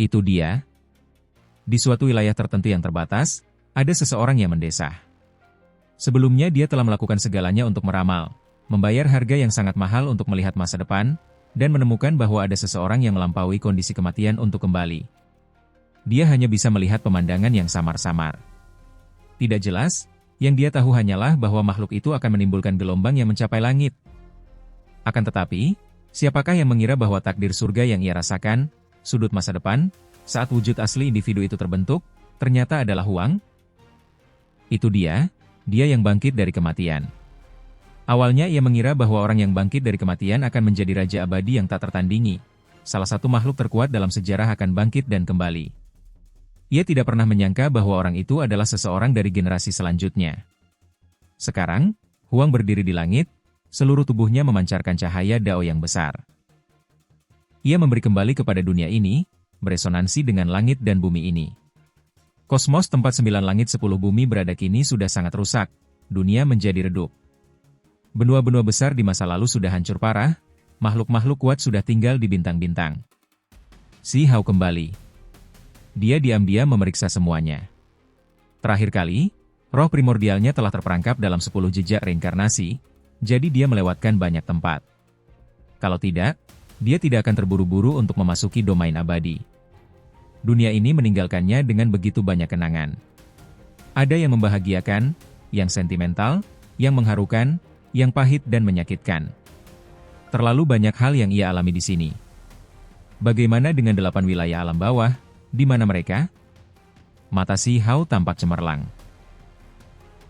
Itu dia. Di suatu wilayah tertentu yang terbatas, ada seseorang yang mendesah. Sebelumnya dia telah melakukan segalanya untuk meramal, membayar harga yang sangat mahal untuk melihat masa depan, dan menemukan bahwa ada seseorang yang melampaui kondisi kematian untuk kembali. Dia hanya bisa melihat pemandangan yang samar-samar. Tidak jelas, yang dia tahu hanyalah bahwa makhluk itu akan menimbulkan gelombang yang mencapai langit. Akan tetapi, siapakah yang mengira bahwa takdir surga yang ia rasakan, sudut masa depan, saat wujud asli individu itu terbentuk, ternyata adalah Huang? Itu dia yang bangkit dari kematian. Awalnya ia mengira bahwa orang yang bangkit dari kematian akan menjadi raja abadi yang tak tertandingi. Salah satu makhluk terkuat dalam sejarah akan bangkit dan kembali. Ia tidak pernah menyangka bahwa orang itu adalah seseorang dari generasi selanjutnya. Sekarang, Huang berdiri di langit, seluruh tubuhnya memancarkan cahaya dao yang besar. Ia memberi kembali kepada dunia ini, beresonansi dengan langit dan bumi ini. Kosmos tempat 9 langit 10 bumi berada kini sudah sangat rusak, dunia menjadi redup. Benua-benua besar di masa lalu sudah hancur parah, makhluk-makhluk kuat sudah tinggal di bintang-bintang. Si Hao kembali. Dia diam-diam memeriksa semuanya. Terakhir kali, roh primordialnya telah terperangkap dalam 10 jejak reinkarnasi, jadi dia melewatkan banyak tempat. Kalau tidak, dia tidak akan terburu-buru untuk memasuki domain abadi. Dunia ini meninggalkannya dengan begitu banyak kenangan. Ada yang membahagiakan, yang sentimental, yang mengharukan, yang pahit dan menyakitkan. Terlalu banyak hal yang ia alami di sini. Bagaimana dengan 8 wilayah alam bawah, di mana mereka? Mata Si Hao tampak cemerlang.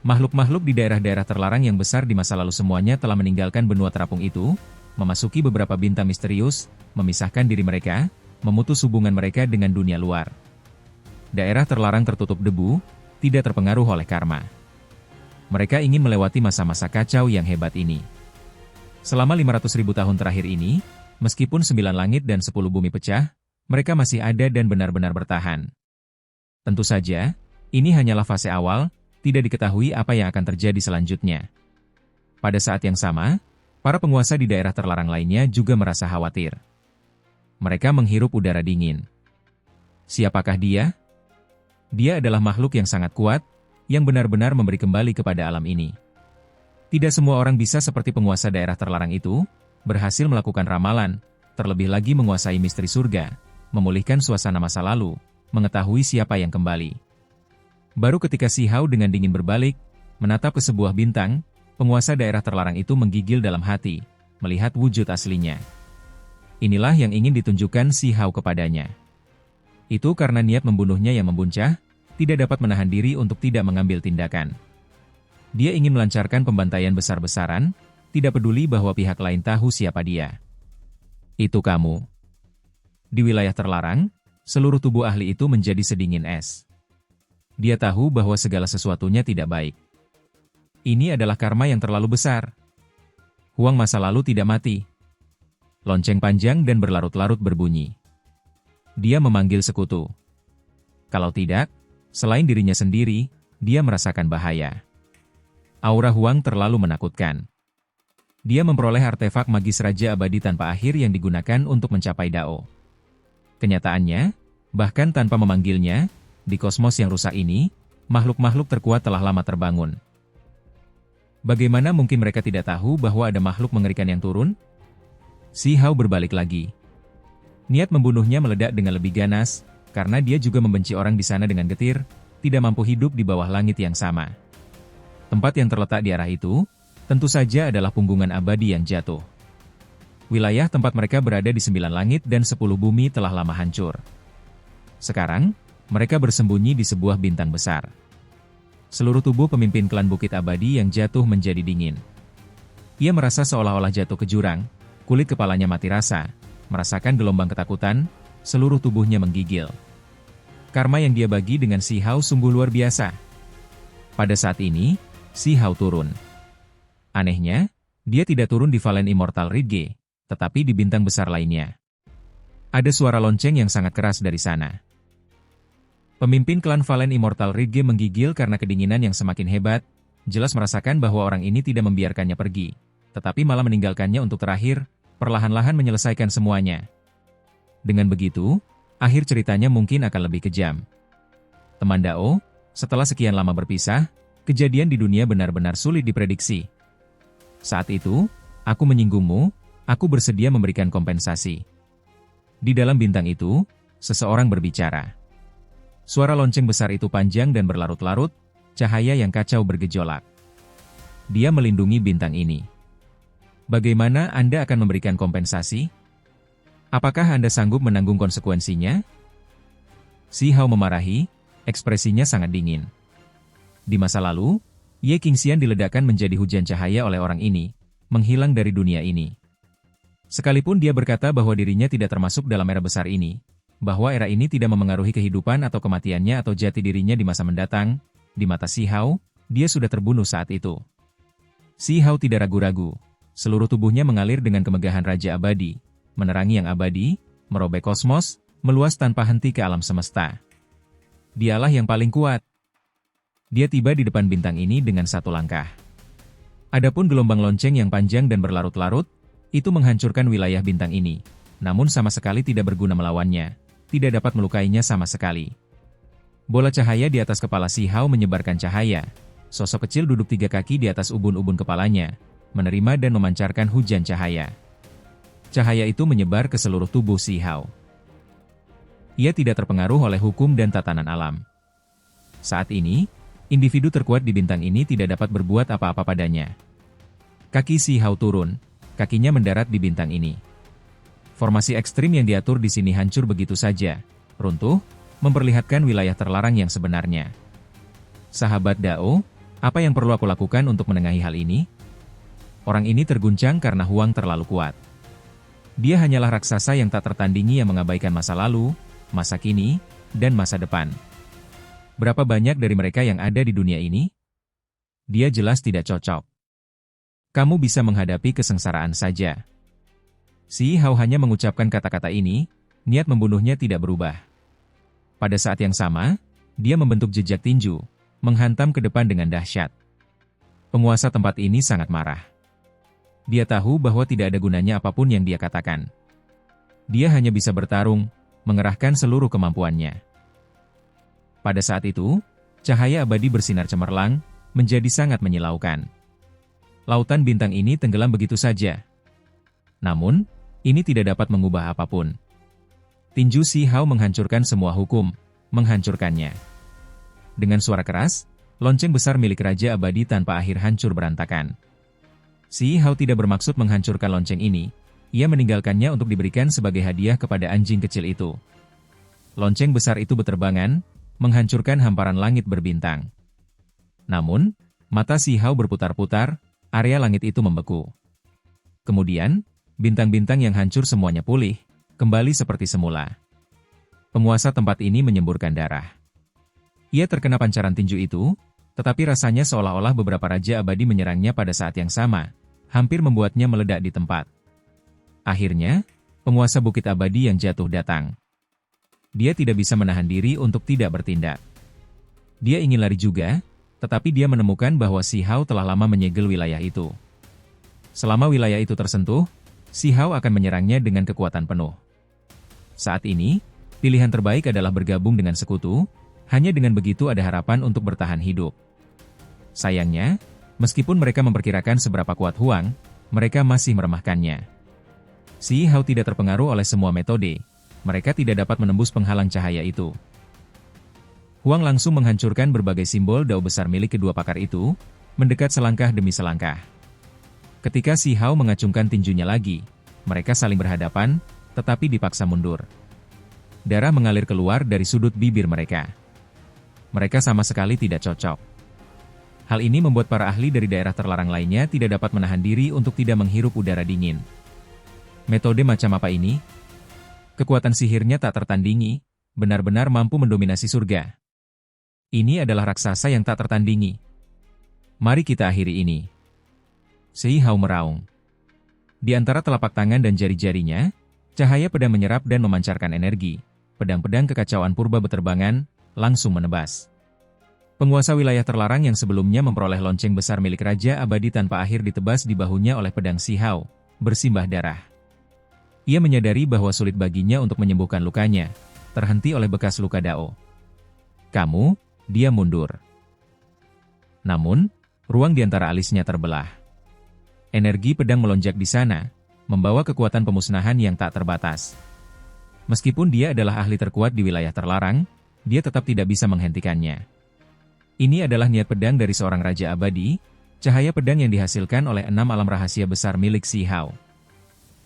Makhluk-makhluk di daerah-daerah terlarang yang besar di masa lalu semuanya telah meninggalkan benua terapung itu, memasuki beberapa bintang misterius, memisahkan diri mereka, memutus hubungan mereka dengan dunia luar. Daerah terlarang tertutup debu, tidak terpengaruh oleh karma. Mereka ingin melewati masa-masa kacau yang hebat ini. Selama 500.000 tahun terakhir ini, meskipun 9 langit dan 10 bumi pecah, mereka masih ada dan benar-benar bertahan. Tentu saja, ini hanyalah fase awal, tidak diketahui apa yang akan terjadi selanjutnya. Pada saat yang sama, para penguasa di daerah terlarang lainnya juga merasa khawatir. Mereka menghirup udara dingin. Siapakah dia? Dia adalah makhluk yang sangat kuat, yang benar-benar memberi kembali kepada alam ini. Tidak semua orang bisa seperti penguasa daerah terlarang itu, berhasil melakukan ramalan, terlebih lagi menguasai misteri surga, memulihkan suasana masa lalu, mengetahui siapa yang kembali. Baru ketika Si Hao dengan dingin berbalik, menatap ke sebuah bintang, penguasa daerah terlarang itu menggigil dalam hati, melihat wujud aslinya. Inilah yang ingin ditunjukkan Si Hao kepadanya. Itu karena niat membunuhnya yang membuncah, tidak dapat menahan diri untuk tidak mengambil tindakan. Dia ingin melancarkan pembantaian besar-besaran, tidak peduli bahwa pihak lain tahu siapa dia. Itu kamu. Di wilayah terlarang, seluruh tubuh ahli itu menjadi sedingin es. Dia tahu bahwa segala sesuatunya tidak baik. Ini adalah karma yang terlalu besar. Huang masa lalu tidak mati. Lonceng panjang dan berlarut-larut berbunyi. Dia memanggil sekutu. Kalau tidak, selain dirinya sendiri, dia merasakan bahaya. Aura Huang terlalu menakutkan. Dia memperoleh artefak magis Raja Abadi tanpa akhir yang digunakan untuk mencapai Dao. Kenyataannya, bahkan tanpa memanggilnya, di kosmos yang rusak ini, makhluk-makhluk terkuat telah lama terbangun. Bagaimana mungkin mereka tidak tahu bahwa ada makhluk mengerikan yang turun? Si Hao berbalik lagi. Niat membunuhnya meledak dengan lebih ganas, karena dia juga membenci orang di sana dengan getir, tidak mampu hidup di bawah langit yang sama. Tempat yang terletak di arah itu, tentu saja adalah punggungan abadi yang jatuh. Wilayah tempat mereka berada di 9 langit dan 10 bumi telah lama hancur. Sekarang, mereka bersembunyi di sebuah bintang besar. Seluruh tubuh pemimpin klan Bukit Abadi yang jatuh menjadi dingin. Ia merasa seolah-olah jatuh ke jurang, kulit kepalanya mati rasa, merasakan gelombang ketakutan, seluruh tubuhnya menggigil. Karma yang dia bagi dengan Si Hao sungguh luar biasa. Pada saat ini, Si Hao turun. Anehnya, dia tidak turun di Valen Immortal Ridge, tetapi di bintang besar lainnya. Ada suara lonceng yang sangat keras dari sana. Pemimpin klan Valen Immortal Ridge menggigil karena kedinginan yang semakin hebat, jelas merasakan bahwa orang ini tidak membiarkannya pergi, tetapi malah meninggalkannya untuk terakhir, perlahan-lahan menyelesaikan semuanya. Dengan begitu, akhir ceritanya mungkin akan lebih kejam. Teman Dao, setelah sekian lama berpisah, kejadian di dunia benar-benar sulit diprediksi. Saat itu, aku menyinggungmu, aku bersedia memberikan kompensasi. Di dalam bintang itu, seseorang berbicara. Suara lonceng besar itu panjang dan berlarut-larut, cahaya yang kacau bergejolak. Dia melindungi bintang ini. Bagaimana Anda akan memberikan kompensasi? Apakah Anda sanggup menanggung konsekuensinya? Si Hao memarahi, ekspresinya sangat dingin. Di masa lalu, Ye Qingxian diledakkan menjadi hujan cahaya oleh orang ini, menghilang dari dunia ini. Sekalipun dia berkata bahwa dirinya tidak termasuk dalam era besar ini, bahwa era ini tidak memengaruhi kehidupan atau kematiannya atau jati dirinya di masa mendatang, di mata Si Hao, dia sudah terbunuh saat itu. Si Hao tidak ragu-ragu, seluruh tubuhnya mengalir dengan kemegahan Raja Abadi, menerangi yang abadi, merobek kosmos, meluas tanpa henti ke alam semesta. Dialah yang paling kuat. Dia tiba di depan bintang ini dengan satu langkah. Adapun gelombang lonceng yang panjang dan berlarut-larut, itu menghancurkan wilayah bintang ini, namun sama sekali tidak berguna melawannya, tidak dapat melukainya sama sekali. Bola cahaya di atas kepala Si Hao menyebarkan cahaya, sosok kecil duduk 3 kaki di atas ubun-ubun kepalanya, menerima dan memancarkan hujan cahaya. Cahaya itu menyebar ke seluruh tubuh Si Hao. Ia tidak terpengaruh oleh hukum dan tatanan alam. Saat ini, individu terkuat di bintang ini tidak dapat berbuat apa-apa padanya. Kaki Si Hao turun, kakinya mendarat di bintang ini. Formasi ekstrim yang diatur di sini hancur begitu saja, runtuh, memperlihatkan wilayah terlarang yang sebenarnya. Sahabat Dao, apa yang perlu aku lakukan untuk menengahi hal ini? Orang ini terguncang karena Huang terlalu kuat. Dia hanyalah raksasa yang tak tertandingi yang mengabaikan masa lalu, masa kini, dan masa depan. Berapa banyak dari mereka yang ada di dunia ini? Dia jelas tidak cocok. Kamu bisa menghadapi kesengsaraan saja. Si Hao hanya mengucapkan kata-kata ini, niat membunuhnya tidak berubah. Pada saat yang sama, dia membentuk jejak tinju, menghantam ke depan dengan dahsyat. Penguasa tempat ini sangat marah. Dia tahu bahwa tidak ada gunanya apapun yang dia katakan. Dia hanya bisa bertarung, mengerahkan seluruh kemampuannya. Pada saat itu, cahaya abadi bersinar cemerlang, menjadi sangat menyilaukan. Lautan bintang ini tenggelam begitu saja. Namun, ini tidak dapat mengubah apapun. Tinju Si Hao menghancurkan semua hukum, menghancurkannya. Dengan suara keras, lonceng besar milik Raja Abadi tanpa akhir hancur berantakan. Si Hao tidak bermaksud menghancurkan lonceng ini, ia meninggalkannya untuk diberikan sebagai hadiah kepada anjing kecil itu. Lonceng besar itu berterbangan, menghancurkan hamparan langit berbintang. Namun, mata Si Hao berputar-putar, area langit itu membeku. Kemudian, bintang-bintang yang hancur semuanya pulih, kembali seperti semula. Penguasa tempat ini menyemburkan darah. Ia terkena pancaran tinju itu, tetapi rasanya seolah-olah beberapa Raja Abadi menyerangnya pada saat yang sama, hampir membuatnya meledak di tempat. Akhirnya, penguasa Bukit Abadi yang jatuh datang. Dia tidak bisa menahan diri untuk tidak bertindak. Dia ingin lari juga, tetapi dia menemukan bahwa Si Hao telah lama menyegel wilayah itu. Selama wilayah itu tersentuh, Si Hao akan menyerangnya dengan kekuatan penuh. Saat ini, pilihan terbaik adalah bergabung dengan sekutu, hanya dengan begitu ada harapan untuk bertahan hidup. Sayangnya, meskipun mereka memperkirakan seberapa kuat Huang, mereka masih meremahkannya. Si Hao tidak terpengaruh oleh semua metode, mereka tidak dapat menembus penghalang cahaya itu. Huang langsung menghancurkan berbagai simbol Dao besar milik kedua pakar itu, mendekat selangkah demi selangkah. Ketika Si Hao mengacungkan tinjunya lagi, mereka saling berhadapan, tetapi dipaksa mundur. Darah mengalir keluar dari sudut bibir mereka. Mereka sama sekali tidak cocok. Hal ini membuat para ahli dari daerah terlarang lainnya tidak dapat menahan diri untuk tidak menghirup udara dingin. Metode macam apa ini? Kekuatan sihirnya tak tertandingi, benar-benar mampu mendominasi surga. Ini adalah raksasa yang tak tertandingi. Mari kita akhiri ini. Si Hao meraung. Di antara telapak tangan dan jari-jarinya, cahaya pedang menyerap dan memancarkan energi. Pedang-pedang kekacauan purba beterbangan, langsung menebas. Penguasa wilayah terlarang yang sebelumnya memperoleh lonceng besar milik Raja Abadi tanpa akhir ditebas di bahunya oleh pedang Si Hao, bersimbah darah. Ia menyadari bahwa sulit baginya untuk menyembuhkan lukanya, terhenti oleh bekas luka Dao. "Kamu," dia mundur. Namun, ruang di antara alisnya terbelah. Energi pedang melonjak di sana, membawa kekuatan pemusnahan yang tak terbatas. Meskipun dia adalah ahli terkuat di wilayah terlarang, dia tetap tidak bisa menghentikannya. Ini adalah niat pedang dari seorang Raja Abadi, cahaya pedang yang dihasilkan oleh 6 alam rahasia besar milik Si Hao.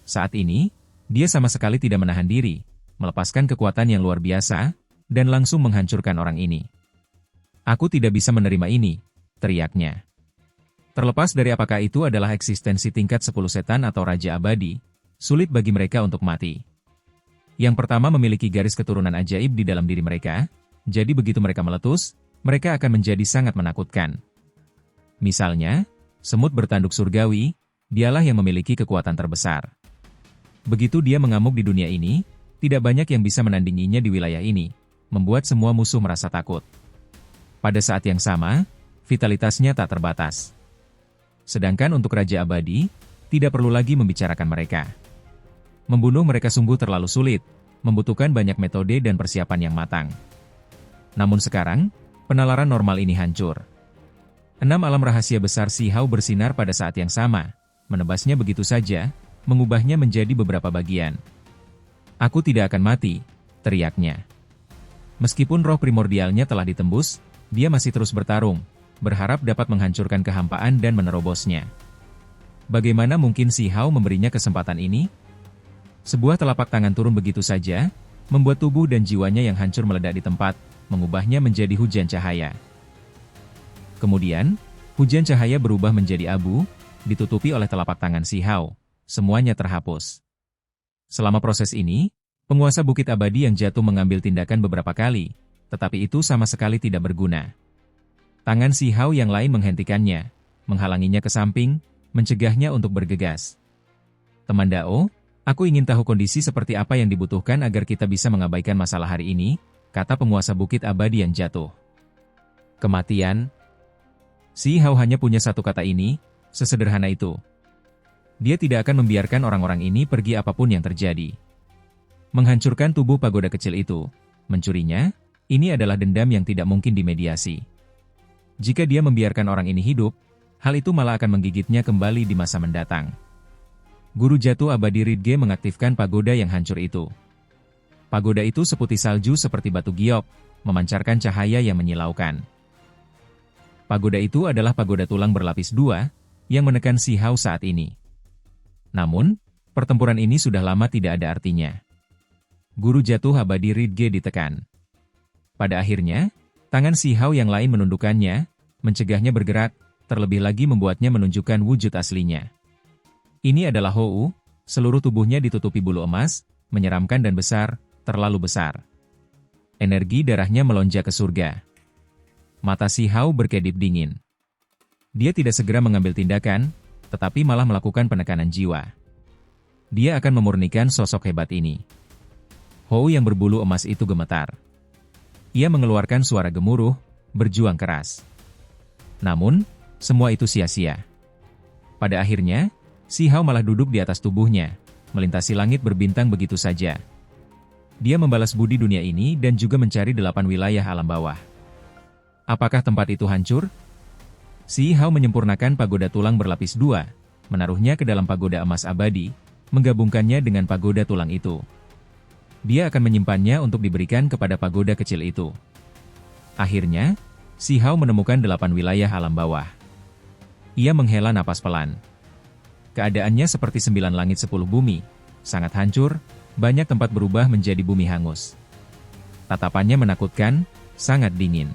Saat ini, dia sama sekali tidak menahan diri, melepaskan kekuatan yang luar biasa, dan langsung menghancurkan orang ini. "Aku tidak bisa menerima ini," teriaknya. Terlepas dari apakah itu adalah eksistensi tingkat 10 setan atau Raja Abadi, sulit bagi mereka untuk mati. Yang pertama memiliki garis keturunan ajaib di dalam diri mereka, jadi begitu mereka meletus, mereka akan menjadi sangat menakutkan. Misalnya, semut bertanduk surgawi, dialah yang memiliki kekuatan terbesar. Begitu dia mengamuk di dunia ini, tidak banyak yang bisa menandinginya di wilayah ini, membuat semua musuh merasa takut. Pada saat yang sama, vitalitasnya tak terbatas. Sedangkan untuk Raja Abadi, tidak perlu lagi membicarakan mereka. Membunuh mereka sungguh terlalu sulit, membutuhkan banyak metode dan persiapan yang matang. Namun sekarang, penalaran normal ini hancur. 6 alam rahasia besar Si Hao bersinar pada saat yang sama, menebasnya begitu saja, mengubahnya menjadi beberapa bagian. "Aku tidak akan mati," teriaknya. Meskipun roh primordialnya telah ditembus, dia masih terus bertarung, berharap dapat menghancurkan kehampaan dan menerobosnya. Bagaimana mungkin Si Hao memberinya kesempatan ini? Sebuah telapak tangan turun begitu saja, membuat tubuh dan jiwanya yang hancur meledak di tempat, mengubahnya menjadi hujan cahaya. Kemudian, hujan cahaya berubah menjadi abu, ditutupi oleh telapak tangan Si Hao. Semuanya terhapus. Selama proses ini, penguasa Bukit Abadi yang jatuh mengambil tindakan beberapa kali, tetapi itu sama sekali tidak berguna. Tangan Si Hao yang lain menghentikannya, menghalanginya ke samping, mencegahnya untuk bergegas. "Teman Dao, aku ingin tahu kondisi seperti apa yang dibutuhkan agar kita bisa mengabaikan masalah hari ini," kata penguasa Bukit Abadi yang jatuh. "Kematian." Si Hao hanya punya satu kata ini, sesederhana itu. Dia tidak akan membiarkan orang-orang ini pergi apapun yang terjadi. Menghancurkan tubuh pagoda kecil itu, mencurinya, ini adalah dendam yang tidak mungkin dimediasi. Jika dia membiarkan orang ini hidup, hal itu malah akan menggigitnya kembali di masa mendatang. Guru Jatuh Abadi Ridge mengaktifkan pagoda yang hancur itu. Pagoda itu seputih salju seperti batu giok, memancarkan cahaya yang menyilaukan. Pagoda itu adalah pagoda tulang berlapis 2, yang menekan Si Hao saat ini. Namun, pertempuran ini sudah lama tidak ada artinya. Guru Jatuh Abadi Ridge ditekan. Pada akhirnya, tangan Si Hao yang lain menundukkannya, mencegahnya bergerak, terlebih lagi membuatnya menunjukkan wujud aslinya. Ini adalah Hou, seluruh tubuhnya ditutupi bulu emas, menyeramkan dan besar, terlalu besar. Energi darahnya melonjak ke surga. Mata Si Hao berkedip dingin. Dia tidak segera mengambil tindakan, tetapi malah melakukan penekanan jiwa. Dia akan memurnikan sosok hebat ini. Hou yang berbulu emas itu gemetar. Ia mengeluarkan suara gemuruh, berjuang keras. Namun, semua itu sia-sia. Pada akhirnya, Si Hao malah duduk di atas tubuhnya, melintasi langit berbintang begitu saja. Dia membalas budi dunia ini dan juga mencari 8 wilayah alam bawah. Apakah tempat itu hancur? Si Hao menyempurnakan pagoda tulang berlapis 2, menaruhnya ke dalam pagoda emas abadi, menggabungkannya dengan pagoda tulang itu. Dia akan menyimpannya untuk diberikan kepada pagoda kecil itu. Akhirnya, Si Hao menemukan 8 wilayah alam bawah. Ia menghela napas pelan. Keadaannya seperti 9 langit 10 bumi, sangat hancur, banyak tempat berubah menjadi bumi hangus. Tatapannya menakutkan, sangat dingin.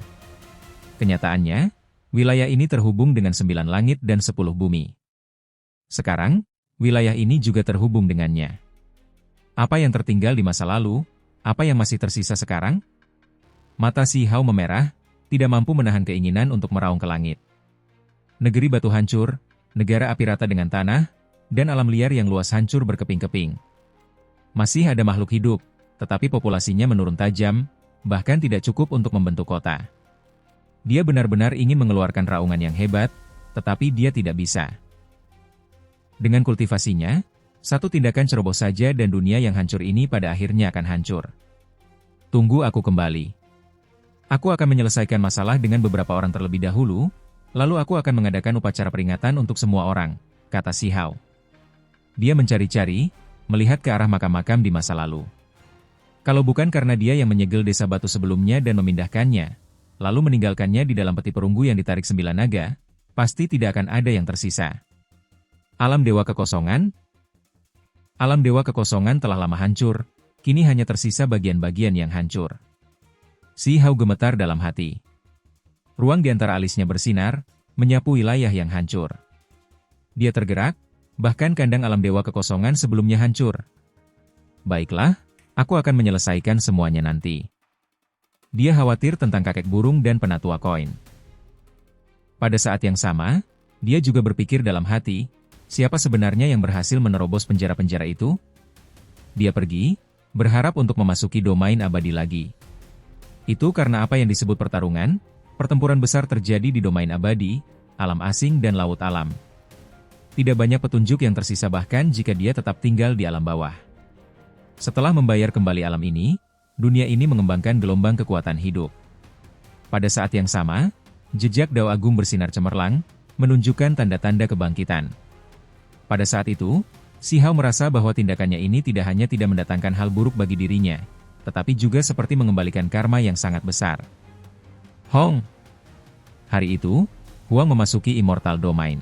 Kenyataannya, wilayah ini terhubung dengan 9 langit dan 10 bumi. Sekarang, wilayah ini juga terhubung dengannya. Apa yang tertinggal di masa lalu, apa yang masih tersisa sekarang? Mata Si Hao memerah, tidak mampu menahan keinginan untuk meraung ke langit. Negeri batu hancur, negara api rata dengan tanah, dan alam liar yang luas hancur berkeping-keping. Masih ada makhluk hidup, tetapi populasinya menurun tajam, bahkan tidak cukup untuk membentuk kota. Dia benar-benar ingin mengeluarkan raungan yang hebat, tetapi dia tidak bisa. Dengan kultivasinya, satu tindakan ceroboh saja dan dunia yang hancur ini pada akhirnya akan hancur. Tunggu aku kembali. Aku akan menyelesaikan masalah dengan beberapa orang terlebih dahulu, lalu aku akan mengadakan upacara peringatan untuk semua orang, kata Si Hao. Dia mencari-cari, melihat ke arah makam-makam di masa lalu. Kalau bukan karena dia yang menyegel desa batu sebelumnya dan memindahkannya, lalu meninggalkannya di dalam peti perunggu yang ditarik 9 naga, pasti tidak akan ada yang tersisa. Alam Dewa Kekosongan. Alam Dewa Kekosongan telah lama hancur, kini hanya tersisa bagian-bagian yang hancur. Si Hao gemetar dalam hati. Ruang di antara alisnya bersinar, menyapu wilayah yang hancur. Dia tergerak, bahkan kandang alam Dewa Kekosongan sebelumnya hancur. Baiklah, aku akan menyelesaikan semuanya nanti. Dia khawatir tentang kakek burung dan penatua koin. Pada saat yang sama, dia juga berpikir dalam hati, siapa sebenarnya yang berhasil menerobos penjara-penjara itu? Dia pergi, berharap untuk memasuki domain abadi lagi. Itu karena apa yang disebut pertarungan, pertempuran besar terjadi di domain abadi, alam asing dan laut alam. Tidak banyak petunjuk yang tersisa bahkan jika dia tetap tinggal di alam bawah. Setelah membayar kembali alam ini, dunia ini mengembangkan gelombang kekuatan hidup. Pada saat yang sama, jejak Dao Agung bersinar cemerlang, menunjukkan tanda-tanda kebangkitan. Pada saat itu, Si Hao merasa bahwa tindakannya ini tidak hanya tidak mendatangkan hal buruk bagi dirinya, tetapi juga seperti mengembalikan karma yang sangat besar. Hong! Hari itu, Huang memasuki Immortal Domain.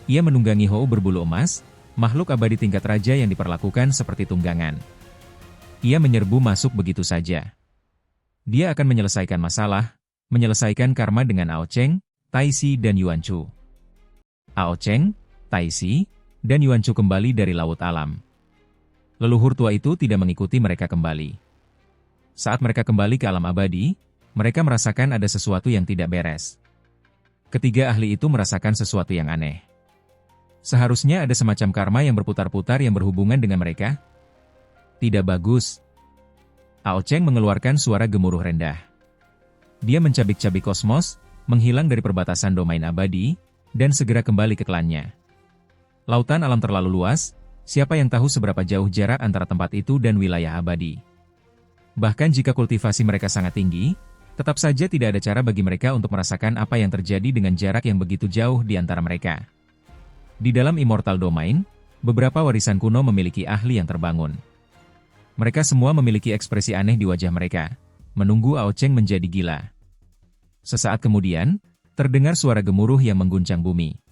Ia menunggangi Hou berbulu emas, makhluk abadi tingkat raja yang diperlakukan seperti tunggangan. Ia menyerbu masuk begitu saja. Dia akan menyelesaikan masalah, menyelesaikan karma dengan Ao Cheng, Tai Si dan Yuan Chu. Ao Cheng, Tai Si, dan Yuan Chu kembali dari laut alam. Leluhur tua itu tidak mengikuti mereka kembali. Saat mereka kembali ke alam abadi, mereka merasakan ada sesuatu yang tidak beres. Ketiga ahli itu merasakan sesuatu yang aneh. Seharusnya ada semacam karma yang berputar-putar yang berhubungan dengan mereka. Tidak bagus. Ao Cheng mengeluarkan suara gemuruh rendah. Dia mencabik-cabik kosmos, menghilang dari perbatasan domain abadi, dan segera kembali ke klannya. Lautan alam terlalu luas, siapa yang tahu seberapa jauh jarak antara tempat itu dan wilayah abadi. Bahkan jika kultivasi mereka sangat tinggi, tetap saja tidak ada cara bagi mereka untuk merasakan apa yang terjadi dengan jarak yang begitu jauh di antara mereka. Di dalam Immortal Domain, beberapa warisan kuno memiliki ahli yang terbangun. Mereka semua memiliki ekspresi aneh di wajah mereka, menunggu Ao Cheng menjadi gila. Sesaat kemudian, terdengar suara gemuruh yang mengguncang bumi.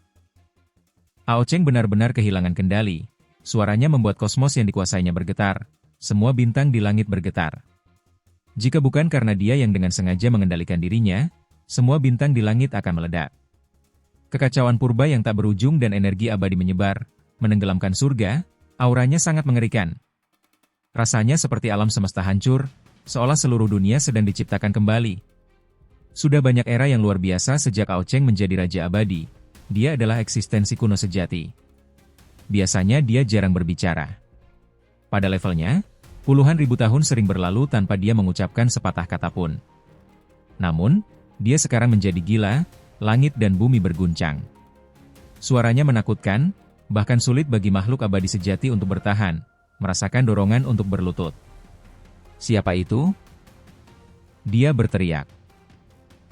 Ao Cheng benar-benar kehilangan kendali. Suaranya membuat kosmos yang dikuasainya bergetar, semua bintang di langit bergetar. Jika bukan karena dia yang dengan sengaja mengendalikan dirinya, semua bintang di langit akan meledak. Kekacauan purba yang tak berujung dan energi abadi menyebar, menenggelamkan surga, auranya sangat mengerikan. Rasanya seperti alam semesta hancur, seolah seluruh dunia sedang diciptakan kembali. Sudah banyak era yang luar biasa sejak Ao Cheng menjadi Raja Abadi. Dia adalah eksistensi kuno sejati. Biasanya dia jarang berbicara. Pada levelnya, puluhan ribu tahun sering berlalu tanpa dia mengucapkan sepatah kata pun. Namun, dia sekarang menjadi gila, langit dan bumi berguncang. Suaranya menakutkan, bahkan sulit bagi makhluk abadi sejati untuk bertahan, merasakan dorongan untuk berlutut. Siapa itu? Dia berteriak.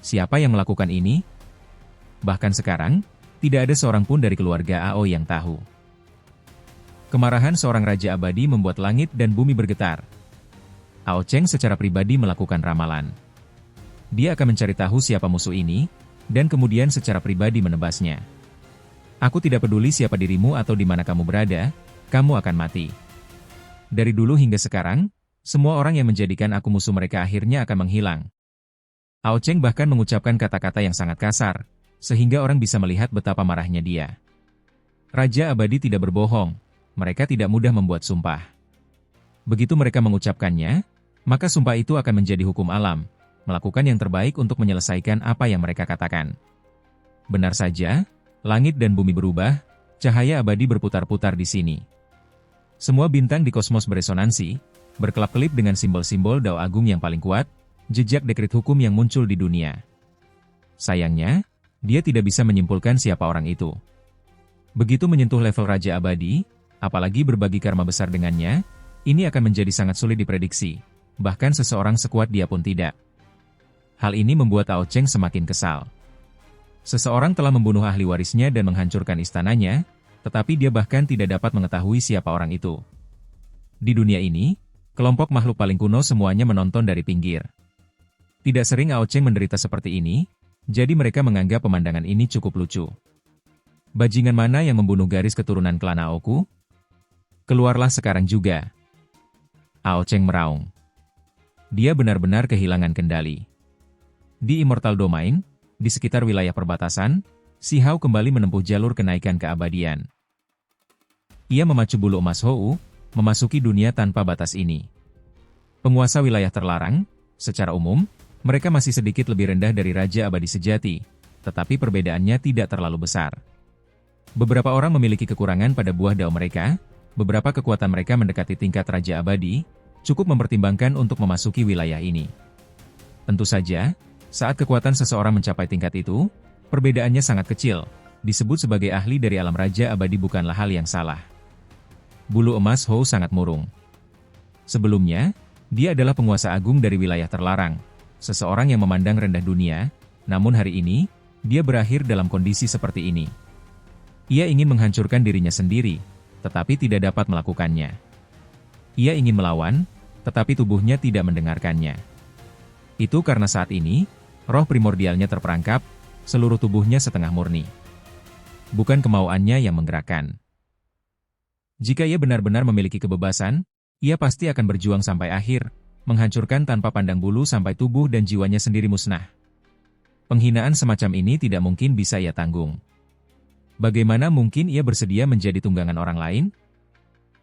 Siapa yang melakukan ini? Bahkan sekarang, tidak ada seorang pun dari keluarga Ao yang tahu. Kemarahan seorang Raja Abadi membuat langit dan bumi bergetar. Ao Cheng secara pribadi melakukan ramalan. Dia akan mencari tahu siapa musuh ini, dan kemudian secara pribadi menebasnya. Aku tidak peduli siapa dirimu atau di mana kamu berada, kamu akan mati. Dari dulu hingga sekarang, semua orang yang menjadikan aku musuh mereka akhirnya akan menghilang. Ao Cheng bahkan mengucapkan kata-kata yang sangat kasar, sehingga orang bisa melihat betapa marahnya dia. Raja Abadi tidak berbohong, mereka tidak mudah membuat sumpah. Begitu mereka mengucapkannya, maka sumpah itu akan menjadi hukum alam, melakukan yang terbaik untuk menyelesaikan apa yang mereka katakan. Benar saja, langit dan bumi berubah, cahaya abadi berputar-putar di sini. Semua bintang di kosmos beresonansi, berkelap-kelip dengan simbol-simbol Dao Agung yang paling kuat, jejak dekrit hukum yang muncul di dunia. Sayangnya, dia tidak bisa menyimpulkan siapa orang itu. Begitu menyentuh level Raja Abadi, apalagi berbagi karma besar dengannya, ini akan menjadi sangat sulit diprediksi. bahkan seseorang sekuat dia pun tidak. Hal ini membuat Ao Cheng semakin kesal. Seseorang telah membunuh ahli warisnya dan menghancurkan istananya, tetapi dia bahkan tidak dapat mengetahui siapa orang itu. Di dunia ini, kelompok makhluk paling kuno semuanya menonton dari pinggir. Tidak sering Ao Cheng menderita seperti ini, jadi mereka menganggap pemandangan ini cukup lucu. Bajingan mana yang membunuh garis keturunan klan Aoku? Keluarlah sekarang juga. Ao Cheng meraung. Dia benar-benar kehilangan kendali. Di Immortal Domain, di sekitar wilayah perbatasan, Si Hao kembali menempuh jalur kenaikan keabadian. Ia memacu bulu emas Hou, memasuki dunia tanpa batas ini. Penguasa wilayah terlarang, secara umum, mereka masih sedikit lebih rendah dari Raja Abadi sejati, tetapi perbedaannya tidak terlalu besar. Beberapa orang memiliki kekurangan pada buah dao mereka, beberapa kekuatan mereka mendekati tingkat Raja Abadi, cukup mempertimbangkan untuk memasuki wilayah ini. Tentu saja, saat kekuatan seseorang mencapai tingkat itu, perbedaannya sangat kecil, disebut sebagai ahli dari alam Raja Abadi bukanlah hal yang salah. Bulu emas Hou sangat murung. Sebelumnya, dia adalah penguasa agung dari wilayah terlarang, seseorang yang memandang rendah dunia, namun hari ini, dia berakhir dalam kondisi seperti ini. Ia ingin menghancurkan dirinya sendiri, tetapi tidak dapat melakukannya. Ia ingin melawan, tetapi tubuhnya tidak mendengarkannya. Itu karena saat ini, roh primordialnya terperangkap, seluruh tubuhnya setengah murni. Bukan kemauannya yang menggerakkan. Jika ia benar-benar memiliki kebebasan, ia pasti akan berjuang sampai akhir, menghancurkan tanpa pandang bulu sampai tubuh dan jiwanya sendiri musnah. Penghinaan semacam ini tidak mungkin bisa ia tanggung. Bagaimana mungkin ia bersedia menjadi tunggangan orang lain?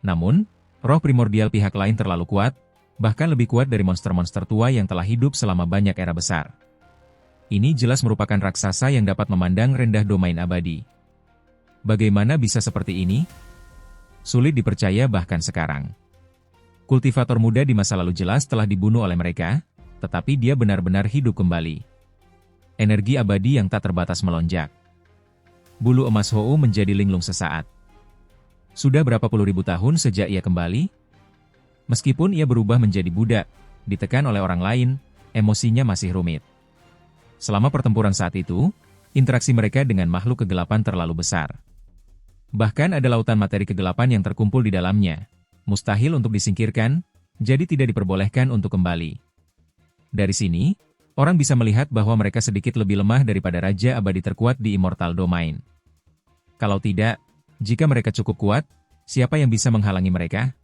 Namun, roh primordial pihak lain terlalu kuat, bahkan lebih kuat dari monster-monster tua yang telah hidup selama banyak era besar. Ini jelas merupakan raksasa yang dapat memandang rendah domain abadi. Bagaimana bisa seperti ini? Sulit dipercaya bahkan sekarang. Kultivator muda di masa lalu jelas telah dibunuh oleh mereka, tetapi dia benar-benar hidup kembali. Energi abadi yang tak terbatas melonjak. Bulu emas Hou menjadi linglung sesaat. Sudah berapa puluh ribu tahun sejak ia kembali? Meskipun ia berubah menjadi budak, ditekan oleh orang lain, emosinya masih rumit. Selama pertempuran saat itu, interaksi mereka dengan makhluk kegelapan terlalu besar. Bahkan ada lautan materi kegelapan yang terkumpul di dalamnya, mustahil untuk disingkirkan, jadi tidak diperbolehkan untuk kembali. Dari sini, orang bisa melihat bahwa mereka sedikit lebih lemah daripada Raja Abadi terkuat di Immortal Domain. Kalau tidak, jika mereka cukup kuat, siapa yang bisa menghalangi mereka?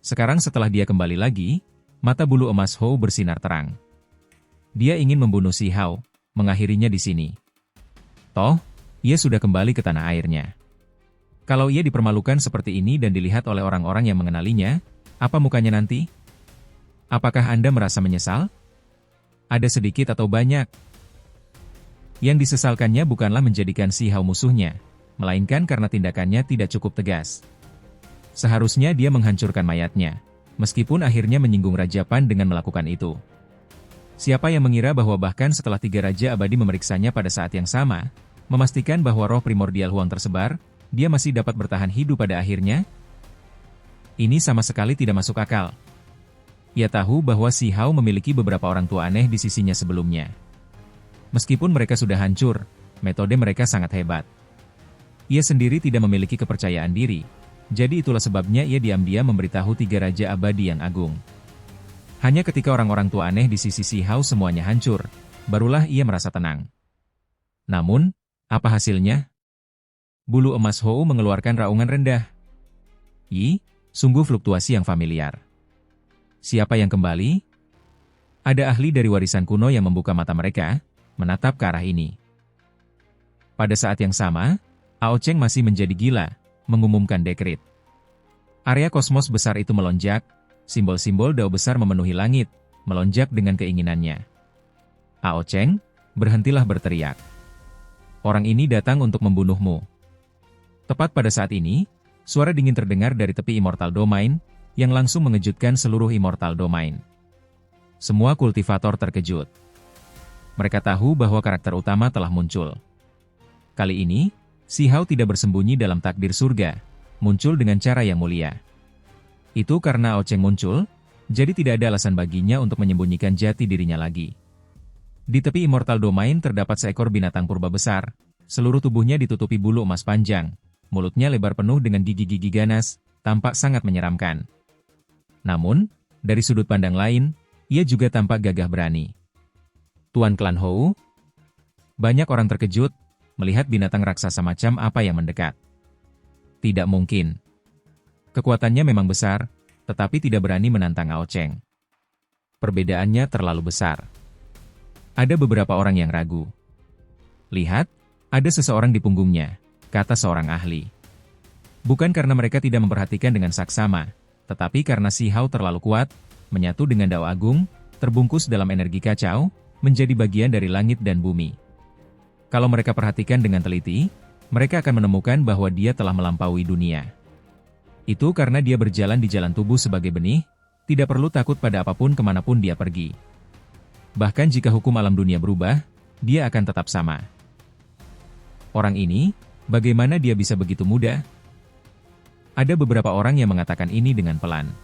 Sekarang setelah dia kembali lagi, mata bulu emas Hou bersinar terang. Dia ingin membunuh Si Hao, mengakhirinya di sini. Toh, ia sudah kembali ke tanah airnya. Kalau ia dipermalukan seperti ini dan dilihat oleh orang-orang yang mengenalinya, apa mukanya nanti? Apakah Anda merasa menyesal? Ada sedikit atau banyak. Yang disesalkannya bukanlah menjadikan Si Hao musuhnya, melainkan karena tindakannya tidak cukup tegas. Seharusnya dia menghancurkan mayatnya, meskipun akhirnya menyinggung Raja Pan dengan melakukan itu. Siapa yang mengira bahwa bahkan setelah 3 Raja Abadi memeriksanya pada saat yang sama, memastikan bahwa roh primordial Huang tersebar, dia masih dapat bertahan hidup pada akhirnya? Ini sama sekali tidak masuk akal. Ia tahu bahwa Si Hao memiliki beberapa orang tua aneh di sisinya sebelumnya. Meskipun mereka sudah hancur, metode mereka sangat hebat. Ia sendiri tidak memiliki kepercayaan diri, jadi itulah sebabnya ia diam-diam memberitahu 3 Raja Abadi yang agung. Hanya ketika orang-orang tua aneh di sisi Si Hao semuanya hancur, barulah ia merasa tenang. Namun, apa hasilnya? Bulu emas Hou mengeluarkan raungan rendah. Sungguh fluktuasi yang familiar. Siapa yang kembali? Ada ahli dari warisan kuno yang membuka mata mereka, menatap ke arah ini. Pada saat yang sama, Ao Cheng masih menjadi gila, mengumumkan dekret. Area kosmos besar itu melonjak, simbol-simbol dao besar memenuhi langit, melonjak dengan keinginannya. Ao Cheng, berhentilah berteriak. Orang ini datang untuk membunuhmu. Tepat pada saat ini, suara dingin terdengar dari tepi Immortal Domain, yang langsung mengejutkan seluruh Immortal Domain. Semua kultivator terkejut. Mereka tahu bahwa karakter utama telah muncul. Kali ini, Si Hao tidak bersembunyi dalam takdir surga, muncul dengan cara yang mulia. Itu karena Ao Cheng muncul, Jadi tidak ada alasan baginya untuk menyembunyikan jati dirinya lagi. Di tepi Immortal Domain terdapat seekor binatang purba besar. Seluruh tubuhnya ditutupi bulu emas panjang. Mulutnya lebar penuh dengan gigi-gigi ganas, tampak sangat menyeramkan. Namun, dari sudut pandang lain, ia juga tampak gagah berani. Tuan Klan Hou? Banyak orang terkejut melihat binatang raksasa macam apa yang mendekat. Tidak mungkin. Kekuatannya memang besar, tetapi tidak berani menantang Ao Cheng. Perbedaannya terlalu besar. Ada beberapa orang yang ragu. Lihat, ada seseorang di punggungnya, kata seorang ahli. Bukan karena mereka tidak memperhatikan dengan saksama, tetapi karena Si Hao terlalu kuat, menyatu dengan Dao Agung, terbungkus dalam energi kacau, menjadi bagian dari langit dan bumi. Kalau mereka perhatikan dengan teliti, mereka akan menemukan bahwa dia telah melampaui dunia. Itu karena dia berjalan di jalan tubuh sebagai benih, tidak perlu takut pada apapun kemanapun dia pergi. Bahkan jika hukum alam dunia berubah, dia akan tetap sama. Orang ini, bagaimana dia bisa begitu muda? Ada beberapa orang yang mengatakan ini dengan pelan.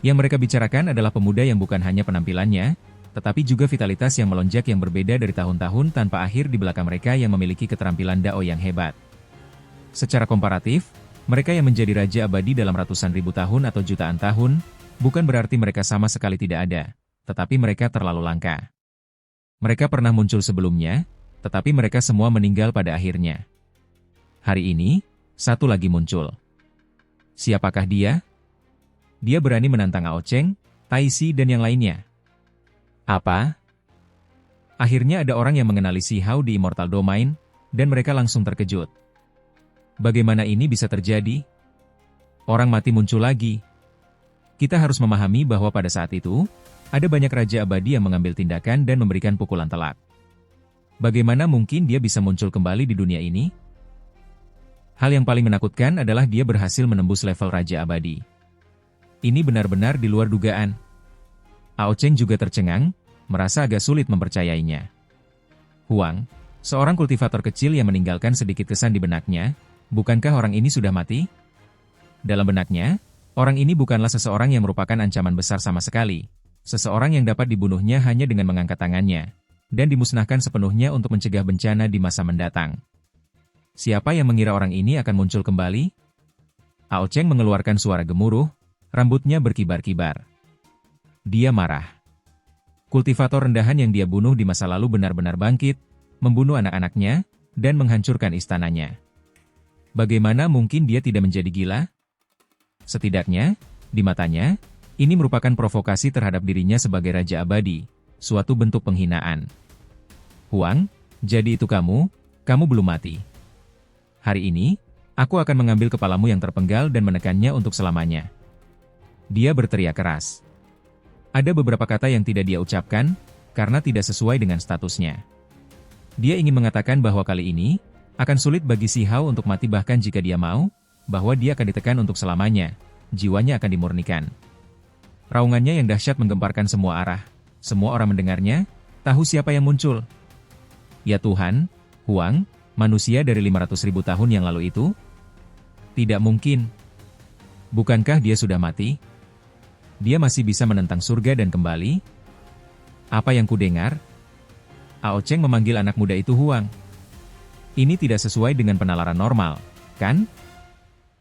Yang mereka bicarakan adalah pemuda yang bukan hanya penampilannya, tetapi juga vitalitas yang melonjak yang berbeda dari tahun-tahun tanpa akhir di belakang mereka yang memiliki keterampilan Dao yang hebat. Secara komparatif, mereka yang menjadi Raja Abadi dalam ratusan ribu tahun atau jutaan tahun, bukan berarti mereka sama sekali tidak ada, tetapi mereka terlalu langka. Mereka pernah muncul sebelumnya, tetapi mereka semua meninggal pada akhirnya. Hari ini, satu lagi muncul. Siapakah dia? Dia berani menantang Ao Cheng, Tai Si dan yang lainnya. Apa? Akhirnya ada orang yang mengenali Si Hao di Immortal Domain, dan mereka langsung terkejut. Bagaimana ini bisa terjadi? Orang mati muncul lagi. Kita harus memahami bahwa pada saat itu, ada banyak Raja Abadi yang mengambil tindakan dan memberikan pukulan telak. Bagaimana mungkin dia bisa muncul kembali di dunia ini? Hal yang paling menakutkan adalah dia berhasil menembus level Raja Abadi. Ini benar-benar di luar dugaan. Ao Cheng juga tercengang, merasa agak sulit mempercayainya. Huang, seorang kultivator kecil yang meninggalkan sedikit kesan di benaknya, bukankah orang ini sudah mati? Dalam benaknya, orang ini bukanlah seseorang yang merupakan ancaman besar sama sekali. Seseorang yang dapat dibunuhnya hanya dengan mengangkat tangannya, dan dimusnahkan sepenuhnya untuk mencegah bencana di masa mendatang. Siapa yang mengira orang ini akan muncul kembali? Ao Cheng mengeluarkan suara gemuruh, rambutnya berkibar-kibar. Dia marah. Kultivator rendahan yang dia bunuh di masa lalu benar-benar bangkit, membunuh anak-anaknya, dan menghancurkan istananya. Bagaimana mungkin dia tidak menjadi gila? Setidaknya, di matanya, ini merupakan provokasi terhadap dirinya sebagai Raja Abadi, suatu bentuk penghinaan. Huang, jadi itu kamu belum mati. Hari ini, aku akan mengambil kepalamu yang terpenggal dan menekannya untuk selamanya. Dia berteriak keras. Ada beberapa kata yang tidak dia ucapkan, karena tidak sesuai dengan statusnya. Dia ingin mengatakan bahwa kali ini, akan sulit bagi Si Hao untuk mati bahkan jika dia mau, bahwa dia akan ditekan untuk selamanya, jiwanya akan dimurnikan. Raungannya yang dahsyat menggemparkan semua arah. Semua orang mendengarnya, tahu siapa yang muncul. Ya Tuhan, Huang, manusia dari 500.000 tahun yang lalu itu? Tidak mungkin. Bukankah dia sudah mati? Dia masih bisa menentang surga dan kembali? Apa yang kudengar? Ao Cheng memanggil anak muda itu Huang. Ini tidak sesuai dengan penalaran normal, kan?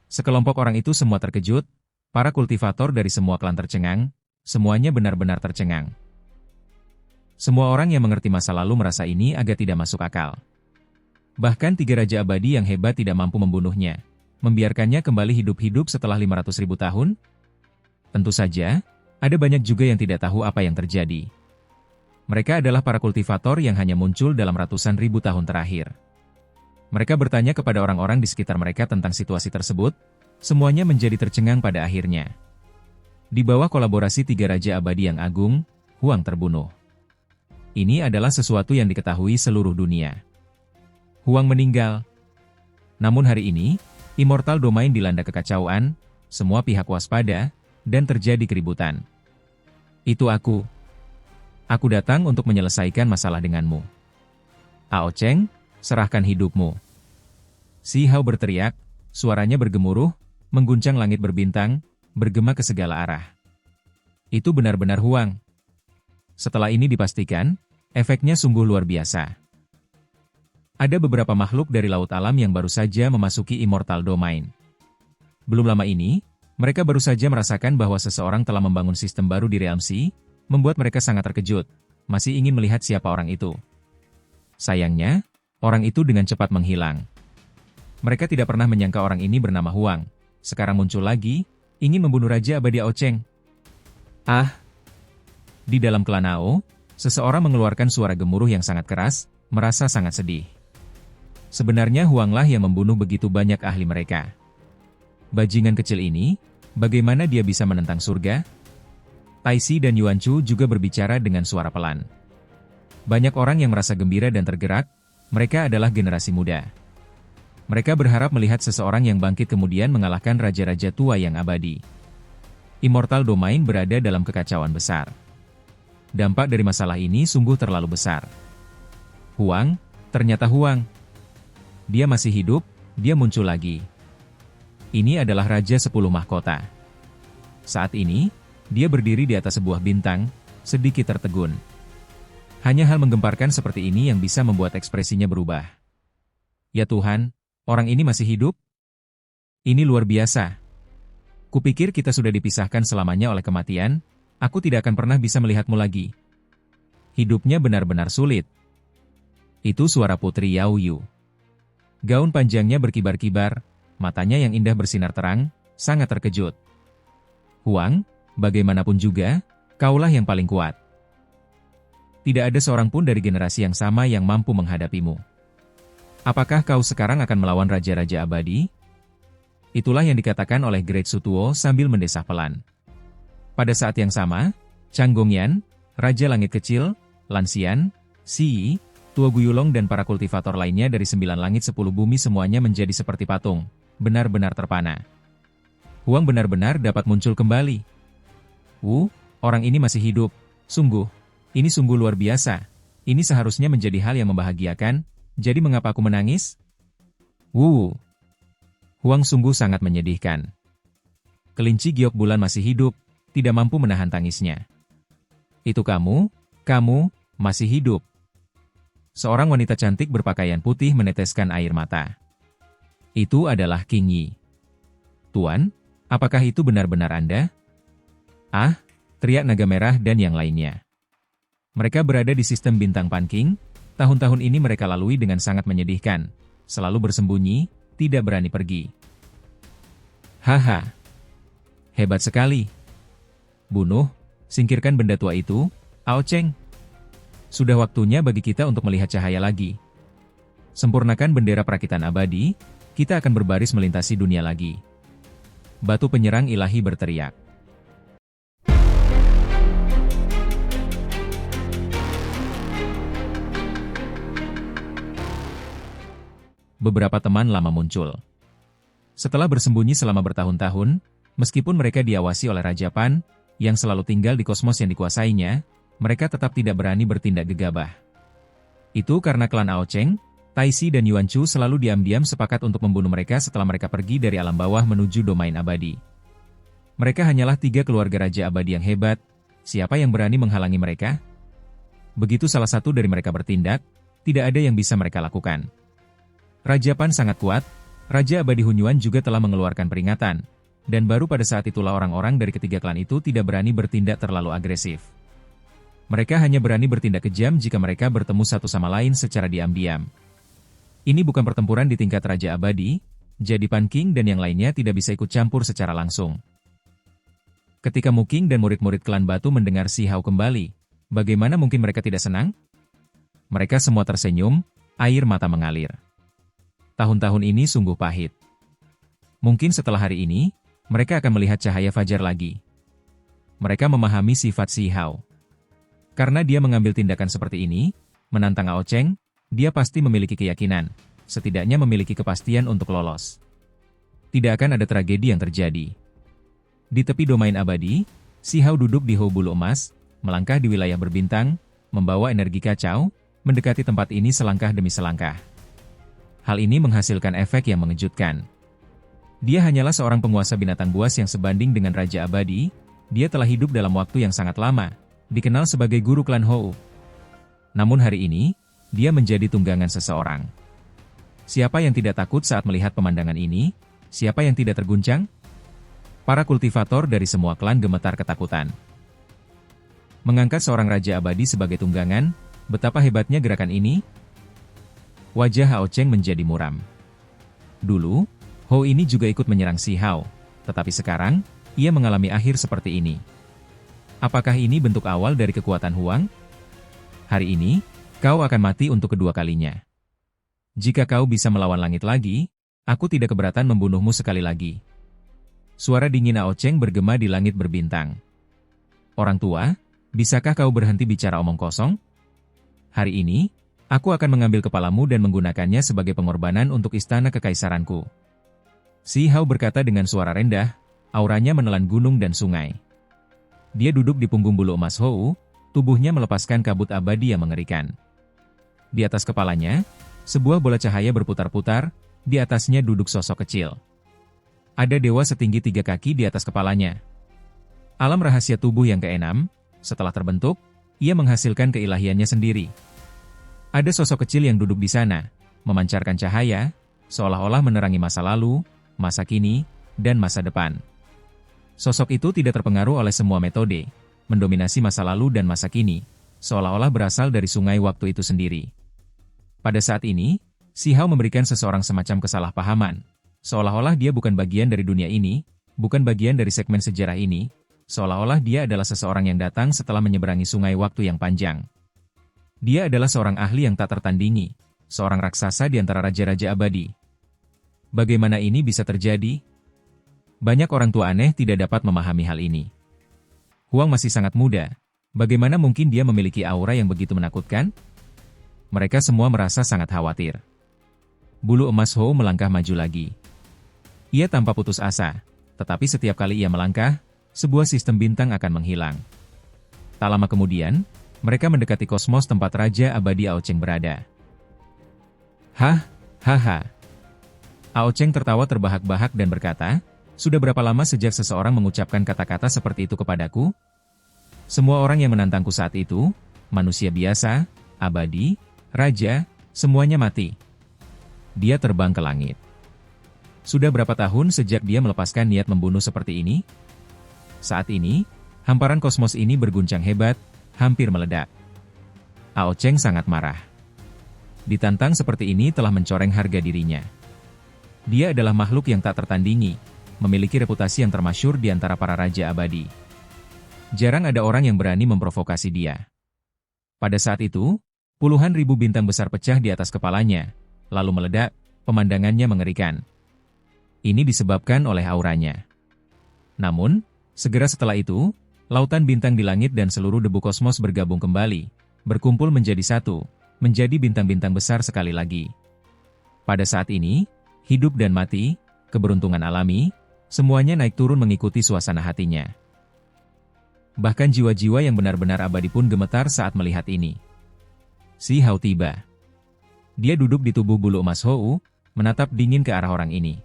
Sekelompok orang itu semua terkejut, para kultivator dari semua klan tercengang, semuanya benar-benar tercengang. Semua orang yang mengerti masa lalu merasa ini agak tidak masuk akal. Bahkan 3 Raja Abadi yang hebat tidak mampu membunuhnya, membiarkannya kembali hidup-hidup setelah 500.000 tahun? Tentu saja, ada banyak juga yang tidak tahu apa yang terjadi. Mereka adalah para kultivator yang hanya muncul dalam ratusan ribu tahun terakhir. Mereka bertanya kepada orang-orang di sekitar mereka tentang situasi tersebut, semuanya menjadi tercengang pada akhirnya. Di bawah kolaborasi 3 Raja Abadi yang agung, Huang terbunuh. Ini adalah sesuatu yang diketahui seluruh dunia. Huang meninggal. Namun hari ini, Immortal Domain dilanda kekacauan, semua pihak waspada, dan terjadi keributan. Itu aku. Aku datang untuk menyelesaikan masalah denganmu. Ao Cheng, serahkan hidupmu. Si Hao berteriak, suaranya bergemuruh, mengguncang langit berbintang, bergema ke segala arah. Itu benar-benar Huang. Setelah ini dipastikan, efeknya sungguh luar biasa. Ada beberapa makhluk dari laut alam yang baru saja memasuki Immortal Domain. Belum lama ini, mereka baru saja merasakan bahwa seseorang telah membangun sistem baru di Realm Sea, membuat mereka sangat terkejut, masih ingin melihat siapa orang itu. Sayangnya, orang itu dengan cepat menghilang. Mereka tidak pernah menyangka orang ini bernama Huang, sekarang muncul lagi, ingin membunuh Raja Abadi Ao Cheng. Ah! Di dalam klan Ao, seseorang mengeluarkan suara gemuruh yang sangat keras, merasa sangat sedih. Sebenarnya Huanglah yang membunuh begitu banyak ahli mereka. Bajingan kecil ini, bagaimana dia bisa menentang surga? Taisi dan Yuan Chu juga berbicara dengan suara pelan. Banyak orang yang merasa gembira dan tergerak, mereka adalah generasi muda. Mereka berharap melihat seseorang yang bangkit kemudian mengalahkan raja-raja tua yang abadi. Immortal Domain berada dalam kekacauan besar. Dampak dari masalah ini sungguh terlalu besar. Huang, ternyata Huang. Dia masih hidup, dia muncul lagi. Ini adalah Raja 10 Mahkota. Saat ini, dia berdiri di atas sebuah bintang, sedikit tertegun. Hanya hal menggemparkan seperti ini yang bisa membuat ekspresinya berubah. Ya Tuhan, orang ini masih hidup? Ini luar biasa. Kupikir kita sudah dipisahkan selamanya oleh kematian, aku tidak akan pernah bisa melihatmu lagi. Hidupnya benar-benar sulit. Itu suara Putri Yao Yu. Gaun panjangnya berkibar-kibar, matanya yang indah bersinar terang, sangat terkejut. Huang, bagaimanapun juga, kaulah yang paling kuat. Tidak ada seorang pun dari generasi yang sama yang mampu menghadapimu. Apakah kau sekarang akan melawan Raja-Raja Abadi? Itulah yang dikatakan oleh Great Sutuo sambil mendesah pelan. Pada saat yang sama, Chang Gongyan, Raja Langit Kecil, Lan Xian, Si Yi, Tua Guyulong dan para kultivator lainnya dari 9 langit 10 bumi semuanya menjadi seperti patung, benar-benar terpana. Huang benar-benar dapat muncul kembali. Orang ini masih hidup, ini sungguh luar biasa, ini seharusnya menjadi hal yang membahagiakan, jadi mengapa aku menangis? Huang sungguh sangat menyedihkan. Kelinci giok bulan masih hidup, tidak mampu menahan tangisnya. Itu kamu masih hidup. Seorang wanita cantik berpakaian putih meneteskan air mata. Itu adalah King Yi. Tuan, apakah itu benar-benar Anda? Ah, teriak naga merah dan yang lainnya. Mereka berada di sistem bintang Pan King, tahun-tahun ini mereka lalui dengan sangat menyedihkan, selalu bersembunyi, tidak berani pergi. Haha. Hebat sekali. Bunuh, singkirkan benda tua itu, Ao Cheng. Sudah waktunya bagi kita untuk melihat cahaya lagi. Sempurnakan bendera perakitan abadi, kita akan berbaris melintasi dunia lagi. Batu penyerang ilahi berteriak. Beberapa teman lama muncul. Setelah bersembunyi selama bertahun-tahun, meskipun mereka diawasi oleh Raja Pan, yang selalu tinggal di kosmos yang dikuasainya, mereka tetap tidak berani bertindak gegabah. Itu karena klan Ao Cheng, Taisi dan Yuan Chu selalu diam-diam sepakat untuk membunuh mereka setelah mereka pergi dari alam bawah menuju domain abadi. Mereka hanyalah 3 keluarga Raja Abadi yang hebat, siapa yang berani menghalangi mereka? Begitu salah satu dari mereka bertindak, tidak ada yang bisa mereka lakukan. Raja Pan sangat kuat, Raja Abadi Hunyuan juga telah mengeluarkan peringatan, dan baru pada saat itulah orang-orang dari ketiga klan itu tidak berani bertindak terlalu agresif. Mereka hanya berani bertindak kejam jika mereka bertemu satu sama lain secara diam-diam. Ini bukan pertempuran di tingkat Raja Abadi, jadi Pan King dan yang lainnya tidak bisa ikut campur secara langsung. Ketika Mu King dan murid-murid klan Batu mendengar Si Hao kembali, bagaimana mungkin mereka tidak senang? Mereka semua tersenyum, air mata mengalir. Tahun-tahun ini sungguh pahit. Mungkin setelah hari ini, mereka akan melihat cahaya fajar lagi. Mereka memahami sifat Si Hao. Karena dia mengambil tindakan seperti ini, menantang Ao Cheng, dia pasti memiliki keyakinan, setidaknya memiliki kepastian untuk lolos. Tidak akan ada tragedi yang terjadi. Di tepi domain abadi, Si Hao duduk di Hou Bulu Emas, melangkah di wilayah berbintang, membawa energi kacau, mendekati tempat ini selangkah demi selangkah. Hal ini menghasilkan efek yang mengejutkan. Dia hanyalah seorang penguasa binatang buas yang sebanding dengan Raja Abadi, Dia telah hidup dalam waktu yang sangat lama, dikenal sebagai guru klan Hou. Namun hari ini, dia menjadi tunggangan seseorang. Siapa yang tidak takut saat melihat pemandangan ini? Siapa yang tidak terguncang? Para kultivator dari semua klan gemetar ketakutan. Mengangkat seorang raja abadi sebagai tunggangan, betapa hebatnya gerakan ini? Wajah Hao Cheng menjadi muram. Dulu, Hou ini juga ikut menyerang Si Hao, tetapi sekarang, ia mengalami akhir seperti ini. Apakah ini bentuk awal dari kekuatan Huang? Hari ini, kau akan mati untuk kedua kalinya. Jika kau bisa melawan langit lagi, aku tidak keberatan membunuhmu sekali lagi. Suara dingin Hao Cheng bergema di langit berbintang. Orang tua, bisakah kau berhenti bicara omong kosong? Hari ini, aku akan mengambil kepalamu dan menggunakannya sebagai pengorbanan untuk istana kekaisaranku. Si Hao berkata dengan suara rendah, auranya menelan gunung dan sungai. Dia duduk di punggung bulu emas Hou, tubuhnya melepaskan kabut abadi yang mengerikan. Di atas kepalanya, sebuah bola cahaya berputar-putar, di atasnya duduk sosok kecil. Ada dewa setinggi 3 kaki di atas kepalanya. Alam rahasia tubuh yang keenam, setelah terbentuk, ia menghasilkan keilahiannya sendiri. Ada sosok kecil yang duduk di sana, memancarkan cahaya, seolah-olah menerangi masa lalu, masa kini, dan masa depan. Sosok itu tidak terpengaruh oleh semua metode, mendominasi masa lalu dan masa kini, seolah-olah berasal dari sungai waktu itu sendiri. Pada saat ini, Si Hao memberikan seseorang semacam kesalahpahaman, seolah-olah dia bukan bagian dari dunia ini, bukan bagian dari segmen sejarah ini, seolah-olah dia adalah seseorang yang datang setelah menyeberangi sungai waktu yang panjang. Dia adalah seorang ahli yang tak tertandingi, seorang raksasa di antara raja-raja abadi. Bagaimana ini bisa terjadi? Banyak orang tua aneh tidak dapat memahami hal ini. Huang masih sangat muda, bagaimana mungkin dia memiliki aura yang begitu menakutkan? Mereka semua merasa sangat khawatir. Bulu emas Hou melangkah maju lagi. Ia tanpa putus asa, tetapi setiap kali ia melangkah, sebuah sistem bintang akan menghilang. Tak lama kemudian, mereka mendekati kosmos tempat Raja Abadi Hao Cheng berada. Hahaha. Hao Cheng tertawa terbahak-bahak dan berkata, sudah berapa lama sejak seseorang mengucapkan kata-kata seperti itu kepadaku? Semua orang yang menantangku saat itu, manusia biasa, abadi, raja, semuanya mati. Dia terbang ke langit. Sudah berapa tahun sejak dia melepaskan niat membunuh seperti ini? Saat ini, hamparan kosmos ini berguncang hebat, hampir meledak. Hao Cheng sangat marah. Ditantang seperti ini telah mencoreng harga dirinya. Dia adalah makhluk yang tak tertandingi, memiliki reputasi yang termasyhur di antara para raja abadi. Jarang ada orang yang berani memprovokasi dia. Pada saat itu, puluhan ribu bintang besar pecah di atas kepalanya, lalu meledak, pemandangannya mengerikan. Ini disebabkan oleh auranya. Namun, segera setelah itu, lautan bintang di langit dan seluruh debu kosmos bergabung kembali, berkumpul menjadi satu, menjadi bintang-bintang besar sekali lagi. Pada saat ini, hidup dan mati, keberuntungan alami, semuanya naik turun mengikuti suasana hatinya. Bahkan jiwa-jiwa yang benar-benar abadi pun gemetar saat melihat ini. Si Hao tiba. Dia duduk di tubuh bulu emas Hou, menatap dingin ke arah orang ini.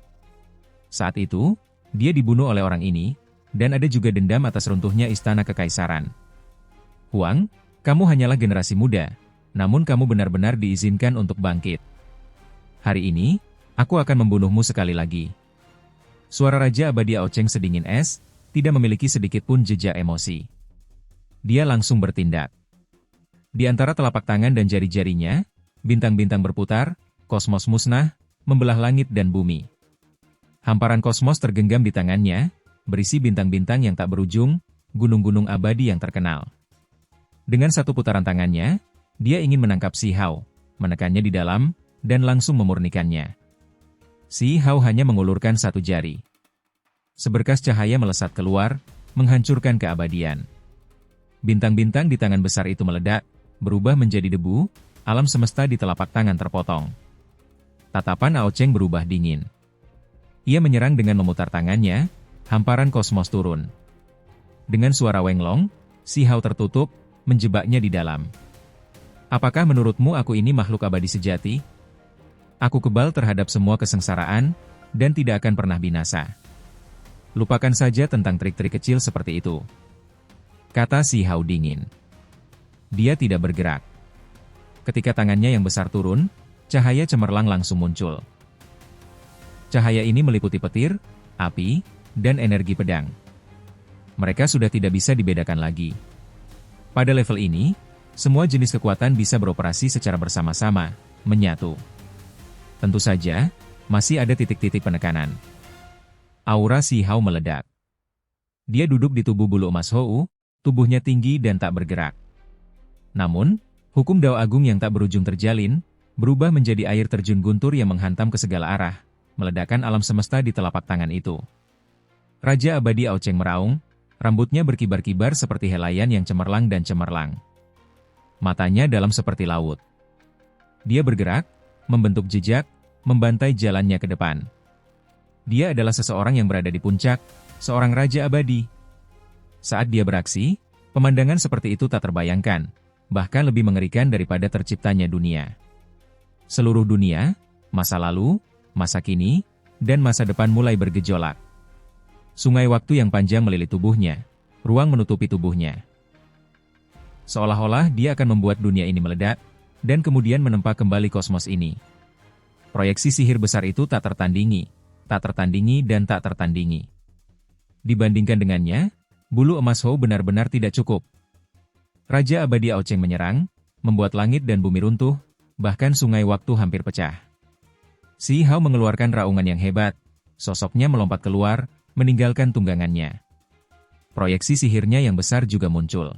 Saat itu, dia dibunuh oleh orang ini, dan ada juga dendam atas runtuhnya istana kekaisaran. Huang, kamu hanyalah generasi muda, namun kamu benar-benar diizinkan untuk bangkit. Hari ini, aku akan membunuhmu sekali lagi. Suara Raja Abadi Hao Cheng sedingin es, tidak memiliki sedikit pun jejak emosi. Dia langsung bertindak. Di antara telapak tangan dan jari-jarinya, bintang-bintang berputar, kosmos musnah, membelah langit dan bumi. Hamparan kosmos tergenggam di tangannya, berisi bintang-bintang yang tak berujung, gunung-gunung abadi yang terkenal. Dengan satu putaran tangannya, dia ingin menangkap Si Hao, menekannya di dalam, dan langsung memurnikannya. Si Hao hanya mengulurkan satu jari. Seberkas cahaya melesat keluar, menghancurkan keabadian. Bintang-bintang di tangan besar itu meledak, berubah menjadi debu, alam semesta di telapak tangan terpotong. Tatapan Hao Cheng berubah dingin. Ia menyerang dengan memutar tangannya, hamparan kosmos turun. Dengan suara wenglong, Si Hao tertutup, menjebaknya di dalam. Apakah menurutmu aku ini makhluk abadi sejati? Aku kebal terhadap semua kesengsaraan, dan tidak akan pernah binasa. Lupakan saja tentang trik-trik kecil seperti itu, kata Si Hao dingin. Dia tidak bergerak. Ketika tangannya yang besar turun, cahaya cemerlang langsung muncul. Cahaya ini meliputi petir, api, dan energi pedang. Mereka sudah tidak bisa dibedakan lagi. Pada level ini, semua jenis kekuatan bisa beroperasi secara bersama-sama, menyatu. Tentu saja, masih ada titik-titik penekanan. Aura Si Hao meledak. Dia duduk di tubuh bulu emas Hou, tubuhnya tinggi dan tak bergerak. Namun, hukum Dao Agung yang tak berujung terjalin, berubah menjadi air terjun guntur yang menghantam ke segala arah, meledakkan alam semesta di telapak tangan itu. Raja Abadi Ao Cheng meraung, rambutnya berkibar-kibar seperti helaian yang cemerlang dan cemerlang. Matanya dalam seperti laut. Dia bergerak, membentuk jejak, membantai jalannya ke depan. Dia adalah seseorang yang berada di puncak, seorang Raja Abadi. Saat dia beraksi, pemandangan seperti itu tak terbayangkan, bahkan lebih mengerikan daripada terciptanya dunia. Seluruh dunia, masa lalu, masa kini, dan masa depan mulai bergejolak. Sungai waktu yang panjang melilit tubuhnya, ruang menutupi tubuhnya. Seolah-olah dia akan membuat dunia ini meledak, dan kemudian menempa kembali kosmos ini. Proyeksi sihir besar itu tak tertandingi dan tak tertandingi. Dibandingkan dengannya, bulu emas Hou benar-benar tidak cukup. Raja Abadi Ao Cheng menyerang, membuat langit dan bumi runtuh, bahkan sungai waktu hampir pecah. Si Hao mengeluarkan raungan yang hebat, sosoknya melompat keluar, meninggalkan tunggangannya. Proyeksi sihirnya yang besar juga muncul.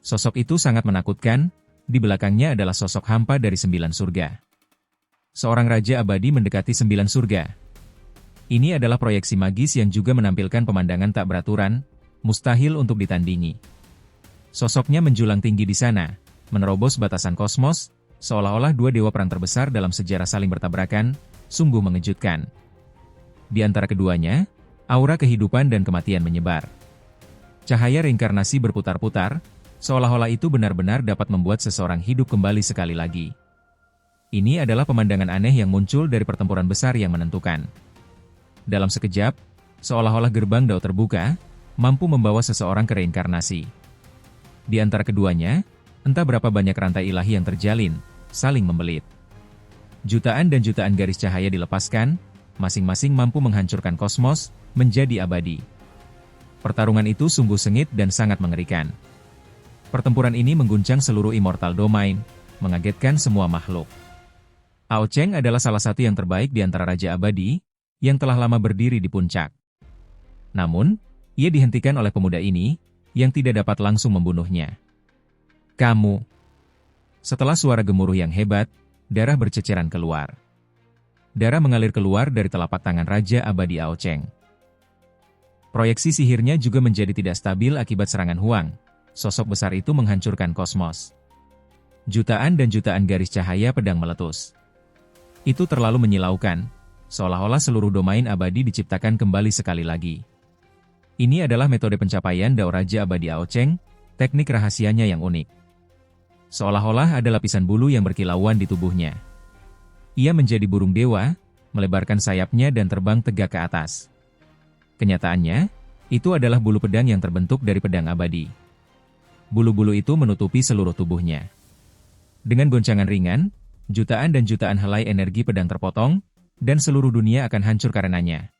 Sosok itu sangat menakutkan, di belakangnya adalah sosok hampa dari 9 surga. Seorang Raja Abadi mendekati 9 surga. Ini adalah proyeksi magis yang juga menampilkan pemandangan tak beraturan, mustahil untuk ditandingi. Sosoknya menjulang tinggi di sana, menerobos batasan kosmos, seolah-olah dua dewa perang terbesar dalam sejarah saling bertabrakan, sungguh mengejutkan. Di antara keduanya, aura kehidupan dan kematian menyebar. Cahaya reinkarnasi berputar-putar, seolah-olah itu benar-benar dapat membuat seseorang hidup kembali sekali lagi. Ini adalah pemandangan aneh yang muncul dari pertempuran besar yang menentukan. Dalam sekejap, seolah-olah gerbang Dao terbuka, mampu membawa seseorang ke reinkarnasi. Di antara keduanya, entah berapa banyak rantai ilahi yang terjalin, saling membelit. Jutaan dan jutaan garis cahaya dilepaskan, masing-masing mampu menghancurkan kosmos, menjadi abadi. Pertarungan itu sungguh sengit dan sangat mengerikan. Pertempuran ini mengguncang seluruh immortal domain, mengagetkan semua makhluk. Ao Cheng adalah salah satu yang terbaik di antara Raja Abadi, yang telah lama berdiri di puncak. Namun, ia dihentikan oleh pemuda ini, yang tidak dapat langsung membunuhnya. Kamu. Setelah suara gemuruh yang hebat, darah berceceran keluar. Darah mengalir keluar dari telapak tangan Raja Abadi Ao Cheng. Proyeksi sihirnya juga menjadi tidak stabil akibat serangan Huang. Sosok besar itu menghancurkan kosmos. Jutaan dan jutaan garis cahaya pedang meletus. Itu terlalu menyilaukan, seolah-olah seluruh domain abadi diciptakan kembali sekali lagi. Ini adalah metode pencapaian Dao Raja Abadi Ao Cheng, teknik rahasianya yang unik. Seolah-olah ada lapisan bulu yang berkilauan di tubuhnya. Ia menjadi burung dewa, melebarkan sayapnya dan terbang tegak ke atas. Kenyataannya, itu adalah bulu pedang yang terbentuk dari pedang abadi. Bulu-bulu itu menutupi seluruh tubuhnya. Dengan goncangan ringan, jutaan dan jutaan helai energi pedang terpotong, dan seluruh dunia akan hancur karenanya.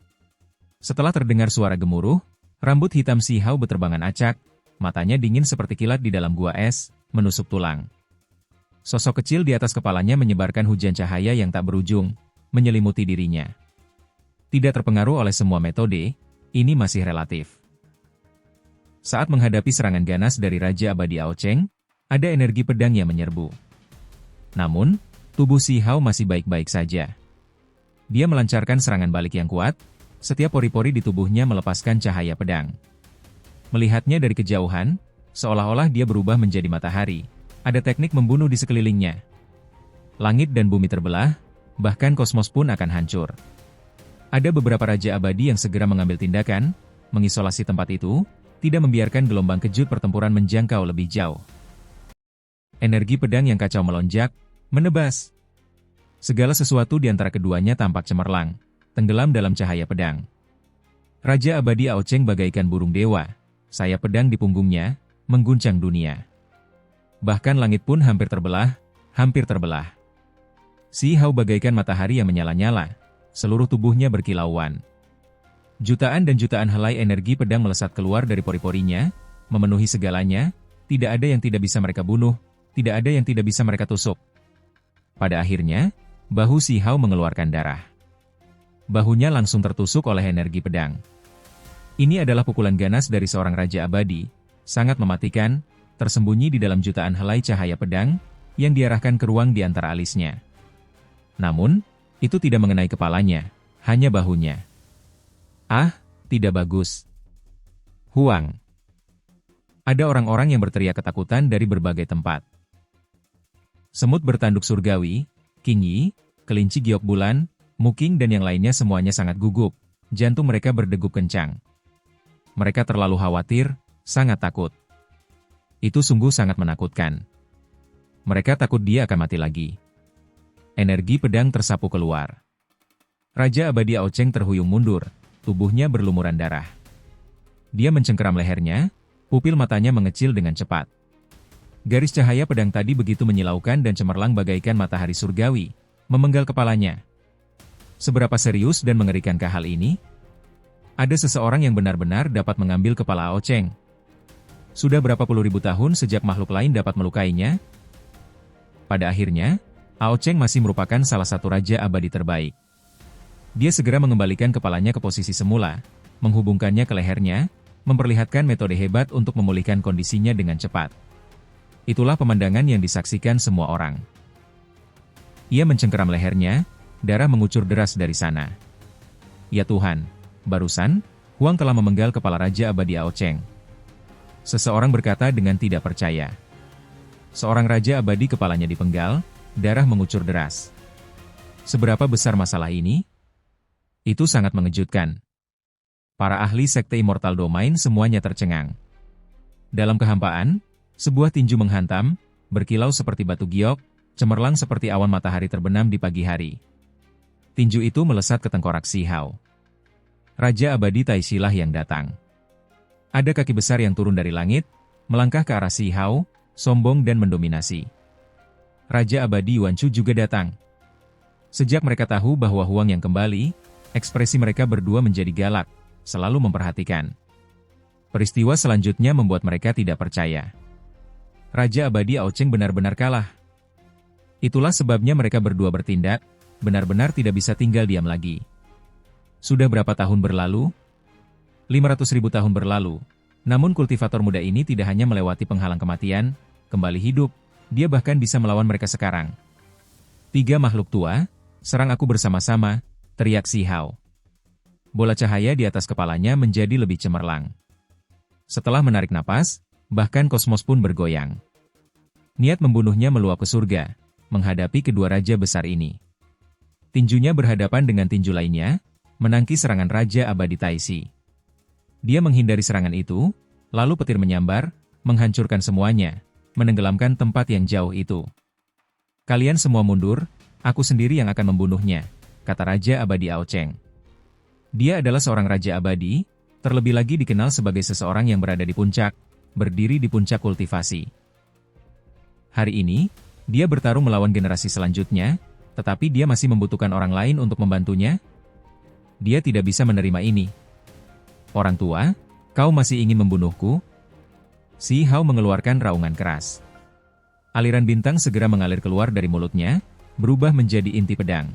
Setelah terdengar suara gemuruh, rambut hitam Si Hao beterbangan acak, matanya dingin seperti kilat di dalam gua es, menusuk tulang. Sosok kecil di atas kepalanya menyebarkan hujan cahaya yang tak berujung, menyelimuti dirinya. Tidak terpengaruh oleh semua metode, ini masih relatif. Saat menghadapi serangan ganas dari Raja Abadi Ao Cheng, ada energi pedang yang menyerbu. Namun, tubuh Si Hao masih baik-baik saja. Dia melancarkan serangan balik yang kuat, setiap pori-pori di tubuhnya melepaskan cahaya pedang. Melihatnya dari kejauhan, seolah-olah dia berubah menjadi matahari. Ada teknik membunuh di sekelilingnya. Langit dan bumi terbelah, bahkan kosmos pun akan hancur. Ada beberapa raja abadi yang segera mengambil tindakan, mengisolasi tempat itu, tidak membiarkan gelombang kejut pertempuran menjangkau lebih jauh. Energi pedang yang kacau melonjak, menebas. Segala sesuatu di antara keduanya tampak cemerlang, tenggelam dalam cahaya pedang. Raja abadi Ao Cheng bagaikan burung dewa, sayap pedang di punggungnya, mengguncang dunia. Bahkan langit pun hampir terbelah, hampir terbelah. Si Hao bagaikan matahari yang menyala-nyala, seluruh tubuhnya berkilauan. Jutaan dan jutaan helai energi pedang melesat keluar dari pori-porinya, memenuhi segalanya, tidak ada yang tidak bisa mereka bunuh, tidak ada yang tidak bisa mereka tusuk. Pada akhirnya, bahu Si Hao mengeluarkan darah. Bahunya langsung tertusuk oleh energi pedang. Ini adalah pukulan ganas dari seorang raja abadi, sangat mematikan, tersembunyi di dalam jutaan helai cahaya pedang, yang diarahkan ke ruang di antara alisnya. Namun, itu tidak mengenai kepalanya, hanya bahunya. Ah, tidak bagus. Huang. Ada orang-orang yang berteriak ketakutan dari berbagai tempat. Semut bertanduk surgawi, King Yi, kelinci giok bulan, Muking dan yang lainnya semuanya sangat gugup, jantung mereka berdegup kencang. Mereka terlalu khawatir, sangat takut. Itu sungguh sangat menakutkan. Mereka takut dia akan mati lagi. Energi pedang tersapu keluar. Raja abadi Ao Cheng terhuyung mundur, tubuhnya berlumuran darah. Dia mencengkeram lehernya, pupil matanya mengecil dengan cepat. Garis cahaya pedang tadi begitu menyilaukan dan cemerlang bagaikan matahari surgawi, memenggal kepalanya. Seberapa serius dan mengerikankah hal ini? Ada seseorang yang benar-benar dapat mengambil kepala Ao Cheng. Sudah berapa puluh ribu tahun sejak makhluk lain dapat melukainya? Pada akhirnya, Ao Cheng masih merupakan salah satu raja abadi terbaik. Dia segera mengembalikan kepalanya ke posisi semula, menghubungkannya ke lehernya, memperlihatkan metode hebat untuk memulihkan kondisinya dengan cepat. Itulah pemandangan yang disaksikan semua orang. Ia mencengkeram lehernya, darah mengucur deras dari sana. Ya Tuhan! Barusan, Huang telah memenggal kepala Raja Abadi Ao Cheng. Seseorang berkata dengan tidak percaya. Seorang Raja Abadi kepalanya dipenggal, darah mengucur deras. Seberapa besar masalah ini? Itu sangat mengejutkan. Para ahli Sekte Immortal Domain semuanya tercengang. Dalam kehampaan, sebuah tinju menghantam, berkilau seperti batu giok, cemerlang seperti awan matahari terbenam di pagi hari. Tinju itu melesat ke tengkorak Si Hao. Raja abadi Taixi lah yang datang. Ada kaki besar yang turun dari langit, melangkah ke arah Si Hao, sombong dan mendominasi. Raja abadi Yuan Chu juga datang. Sejak mereka tahu bahwa Huang yang kembali, ekspresi mereka berdua menjadi galak, selalu memperhatikan. Peristiwa selanjutnya membuat mereka tidak percaya. Raja abadi Ao Cheng benar-benar kalah. Itulah sebabnya mereka berdua bertindak, benar-benar tidak bisa tinggal diam lagi. Sudah berapa tahun berlalu? 500.000 tahun berlalu. Namun kultivator muda ini tidak hanya melewati penghalang kematian, kembali hidup, dia bahkan bisa melawan mereka sekarang. 3 makhluk tua, serang aku bersama-sama, teriak Si Hao. Bola cahaya di atas kepalanya menjadi lebih cemerlang. Setelah menarik napas, bahkan kosmos pun bergoyang. Niat membunuhnya meluap ke surga, menghadapi kedua raja besar ini. Tinjunya berhadapan dengan tinju lainnya, menangkis serangan Raja Abadi Taixi. Dia menghindari serangan itu, lalu petir menyambar, menghancurkan semuanya, menenggelamkan tempat yang jauh itu. Kalian semua mundur, aku sendiri yang akan membunuhnya, kata Raja Abadi Ao Cheng. Dia adalah seorang Raja Abadi, terlebih lagi dikenal sebagai seseorang yang berada di puncak, berdiri di puncak kultivasi. Hari ini, dia bertarung melawan generasi selanjutnya, tetapi dia masih membutuhkan orang lain untuk membantunya. Dia tidak bisa menerima ini. Orang tua, kau masih ingin membunuhku? Si Hao mengeluarkan raungan keras. Aliran bintang segera mengalir keluar dari mulutnya, berubah menjadi inti pedang.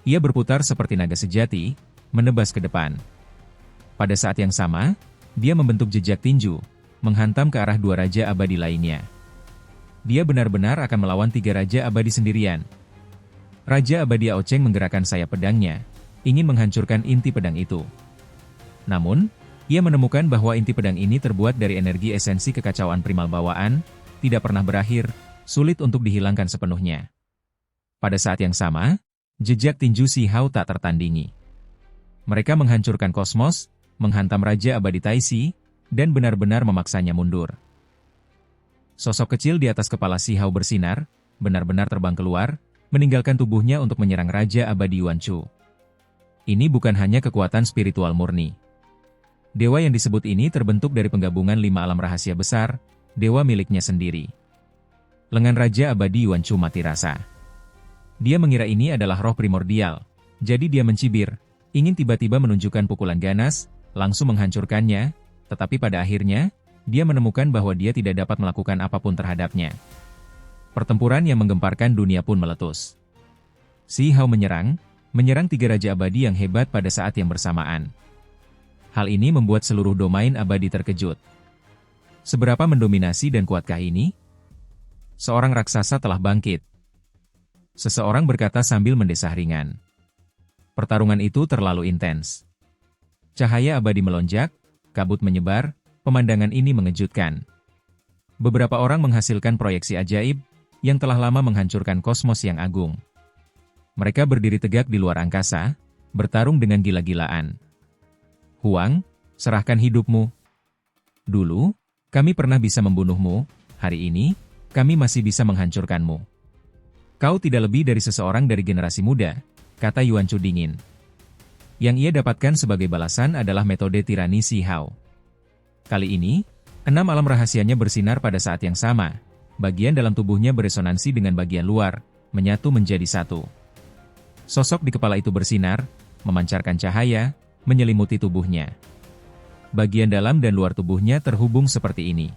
Ia berputar seperti naga sejati, menebas ke depan. Pada saat yang sama, dia membentuk jejak tinju, menghantam ke arah 2 raja abadi lainnya. Dia benar-benar akan melawan 3 raja abadi sendirian. Raja abadi Ao Cheng menggerakkan sayap pedangnya, ingin menghancurkan inti pedang itu. Namun, ia menemukan bahwa inti pedang ini terbuat dari energi esensi kekacauan primal bawaan, tidak pernah berakhir, sulit untuk dihilangkan sepenuhnya. Pada saat yang sama, jejak tinju Si Hao tak tertandingi. Mereka menghancurkan kosmos, menghantam Raja Abadi Taixi, dan benar-benar memaksanya mundur. Sosok kecil di atas kepala Si Hao bersinar, benar-benar terbang keluar, meninggalkan tubuhnya untuk menyerang Raja Abadi Yuan Chu. Ini bukan hanya kekuatan spiritual murni. Dewa yang disebut ini terbentuk dari penggabungan 5 alam rahasia besar, dewa miliknya sendiri. Lengan Raja Abadi Yuan Chu mati rasa. Dia mengira ini adalah roh primordial, jadi dia mencibir, ingin tiba-tiba menunjukkan pukulan ganas, langsung menghancurkannya, tetapi pada akhirnya, dia menemukan bahwa dia tidak dapat melakukan apapun terhadapnya. Pertempuran yang menggemparkan dunia pun meletus. Si Hao menyerang 3 Raja Abadi yang hebat pada saat yang bersamaan. Hal ini membuat seluruh domain abadi terkejut. Seberapa mendominasi dan kuatkah ini? Seorang raksasa telah bangkit. Seseorang berkata sambil mendesah ringan. Pertarungan itu terlalu intens. Cahaya abadi melonjak, kabut menyebar, pemandangan ini mengejutkan. Beberapa orang menghasilkan proyeksi ajaib, yang telah lama menghancurkan kosmos yang agung. Mereka berdiri tegak di luar angkasa, bertarung dengan gila-gilaan. Huang, serahkan hidupmu. Dulu, kami pernah bisa membunuhmu, hari ini, kami masih bisa menghancurkanmu. Kau tidak lebih dari seseorang dari generasi muda, kata Yuan Chu dingin. Yang ia dapatkan sebagai balasan adalah metode tirani Si Hao. Kali ini, 6 alam rahasianya bersinar pada saat yang sama, bagian dalam tubuhnya beresonansi dengan bagian luar, menyatu menjadi satu. Sosok di kepala itu bersinar, memancarkan cahaya, menyelimuti tubuhnya. Bagian dalam dan luar tubuhnya terhubung seperti ini.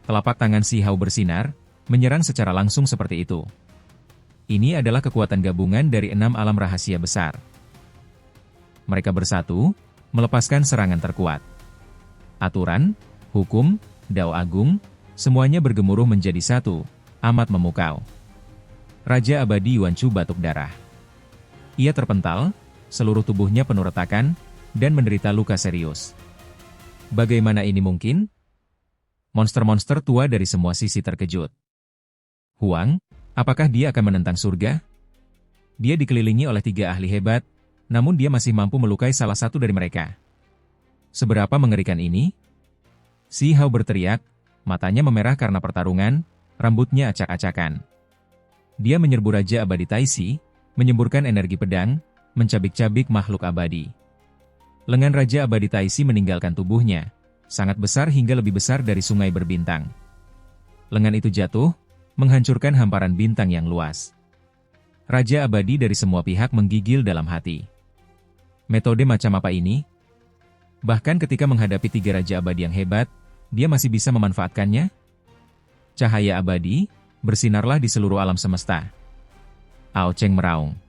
Telapak tangan Si Hao bersinar, menyerang secara langsung seperti itu. Ini adalah kekuatan gabungan dari 6 alam rahasia besar. Mereka bersatu, melepaskan serangan terkuat. Aturan, hukum, Dao Agung, semuanya bergemuruh menjadi satu, amat memukau. Raja Abadi Yuan Chu batuk darah. Ia terpental, seluruh tubuhnya penuh retakan, dan menderita luka serius. Bagaimana ini mungkin? Monster-monster tua dari semua sisi terkejut. Huang, apakah dia akan menentang surga? Dia dikelilingi oleh 3 ahli hebat, namun dia masih mampu melukai salah satu dari mereka. Seberapa mengerikan ini? Si Hao berteriak, matanya memerah karena pertarungan, rambutnya acak-acakan. Dia menyerbu Raja Abadi Taisi, menyemburkan energi pedang, mencabik-cabik makhluk abadi. Lengan Raja Abadi Taisi meninggalkan tubuhnya, sangat besar hingga lebih besar dari sungai berbintang. Lengan itu jatuh, menghancurkan hamparan bintang yang luas. Raja Abadi dari semua pihak menggigil dalam hati. Metode macam apa ini? Bahkan ketika menghadapi 3 Raja Abadi yang hebat, dia masih bisa memanfaatkannya? Cahaya abadi, bersinarlah di seluruh alam semesta. Ao Cheng meraung.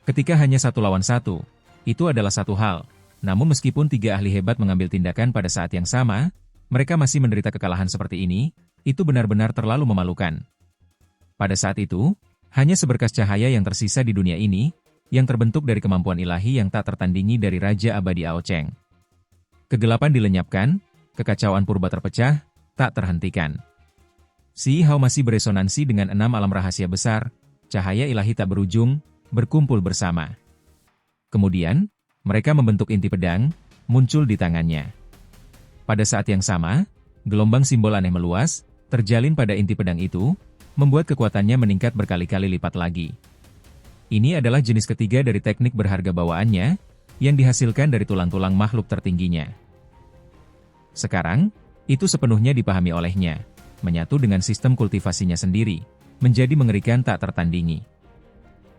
Ketika hanya 1 lawan 1, itu adalah satu hal. Namun meskipun 3 ahli hebat mengambil tindakan pada saat yang sama, mereka masih menderita kekalahan seperti ini, itu benar-benar terlalu memalukan. Pada saat itu, hanya seberkas cahaya yang tersisa di dunia ini, yang terbentuk dari kemampuan ilahi yang tak tertandingi dari Raja Abadi Ao Cheng. Kegelapan dilenyapkan, kekacauan purba terpecah, tak terhentikan. Si Hao masih beresonansi dengan 6 alam rahasia besar, cahaya ilahi tak berujung, berkumpul bersama. Kemudian, mereka membentuk inti pedang, muncul di tangannya. Pada saat yang sama, gelombang simbol aneh meluas, terjalin pada inti pedang itu, membuat kekuatannya meningkat berkali-kali lipat lagi. Ini adalah jenis ketiga dari teknik berharga bawaannya, yang dihasilkan dari tulang-tulang makhluk tertingginya. Sekarang, itu sepenuhnya dipahami olehnya, menyatu dengan sistem kultivasinya sendiri, menjadi mengerikan tak tertandingi.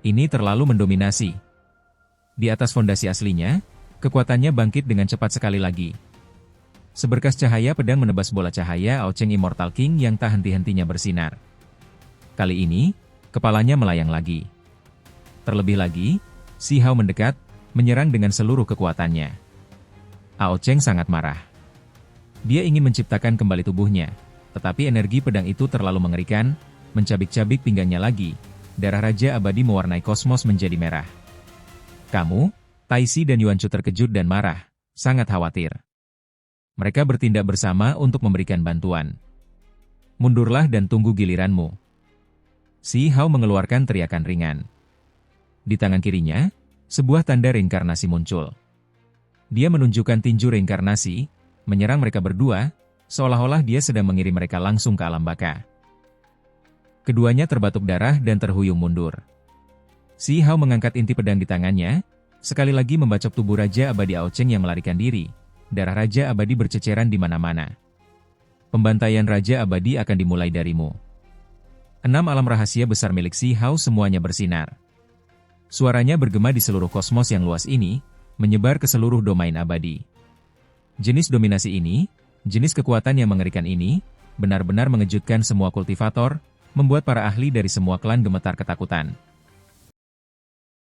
Ini terlalu mendominasi. Di atas fondasi aslinya, kekuatannya bangkit dengan cepat sekali lagi. Seberkas cahaya pedang menebas bola cahaya Ao Cheng Immortal King yang tak henti-hentinya bersinar. Kali ini, kepalanya melayang lagi. Terlebih lagi, Si Hao mendekat, menyerang dengan seluruh kekuatannya. Ao Cheng sangat marah. Dia ingin menciptakan kembali tubuhnya, tetapi energi pedang itu terlalu mengerikan, mencabik-cabik pinggangnya lagi. Darah Raja Abadi mewarnai kosmos menjadi merah. Kamu, Taisi dan Yuan Chu terkejut dan marah, sangat khawatir. Mereka bertindak bersama untuk memberikan bantuan. Mundurlah dan tunggu giliranmu. Si Hao mengeluarkan teriakan ringan. Di tangan kirinya, sebuah tanda reinkarnasi muncul. Dia menunjukkan tinju reinkarnasi, menyerang mereka berdua, seolah-olah dia sedang mengirim mereka langsung ke alam baka. Keduanya terbatuk darah dan terhuyung mundur. Si Hao mengangkat inti pedang di tangannya, sekali lagi membacok tubuh Raja Abadi Ao Cheng yang melarikan diri, darah Raja Abadi berceceran di mana-mana. Pembantaian Raja Abadi akan dimulai darimu. 6 alam rahasia besar milik Si Hao semuanya bersinar. Suaranya bergema di seluruh kosmos yang luas ini, menyebar ke seluruh domain abadi. Jenis dominasi ini, jenis kekuatan yang mengerikan ini, benar-benar mengejutkan semua kultivator, membuat para ahli dari semua klan gemetar ketakutan.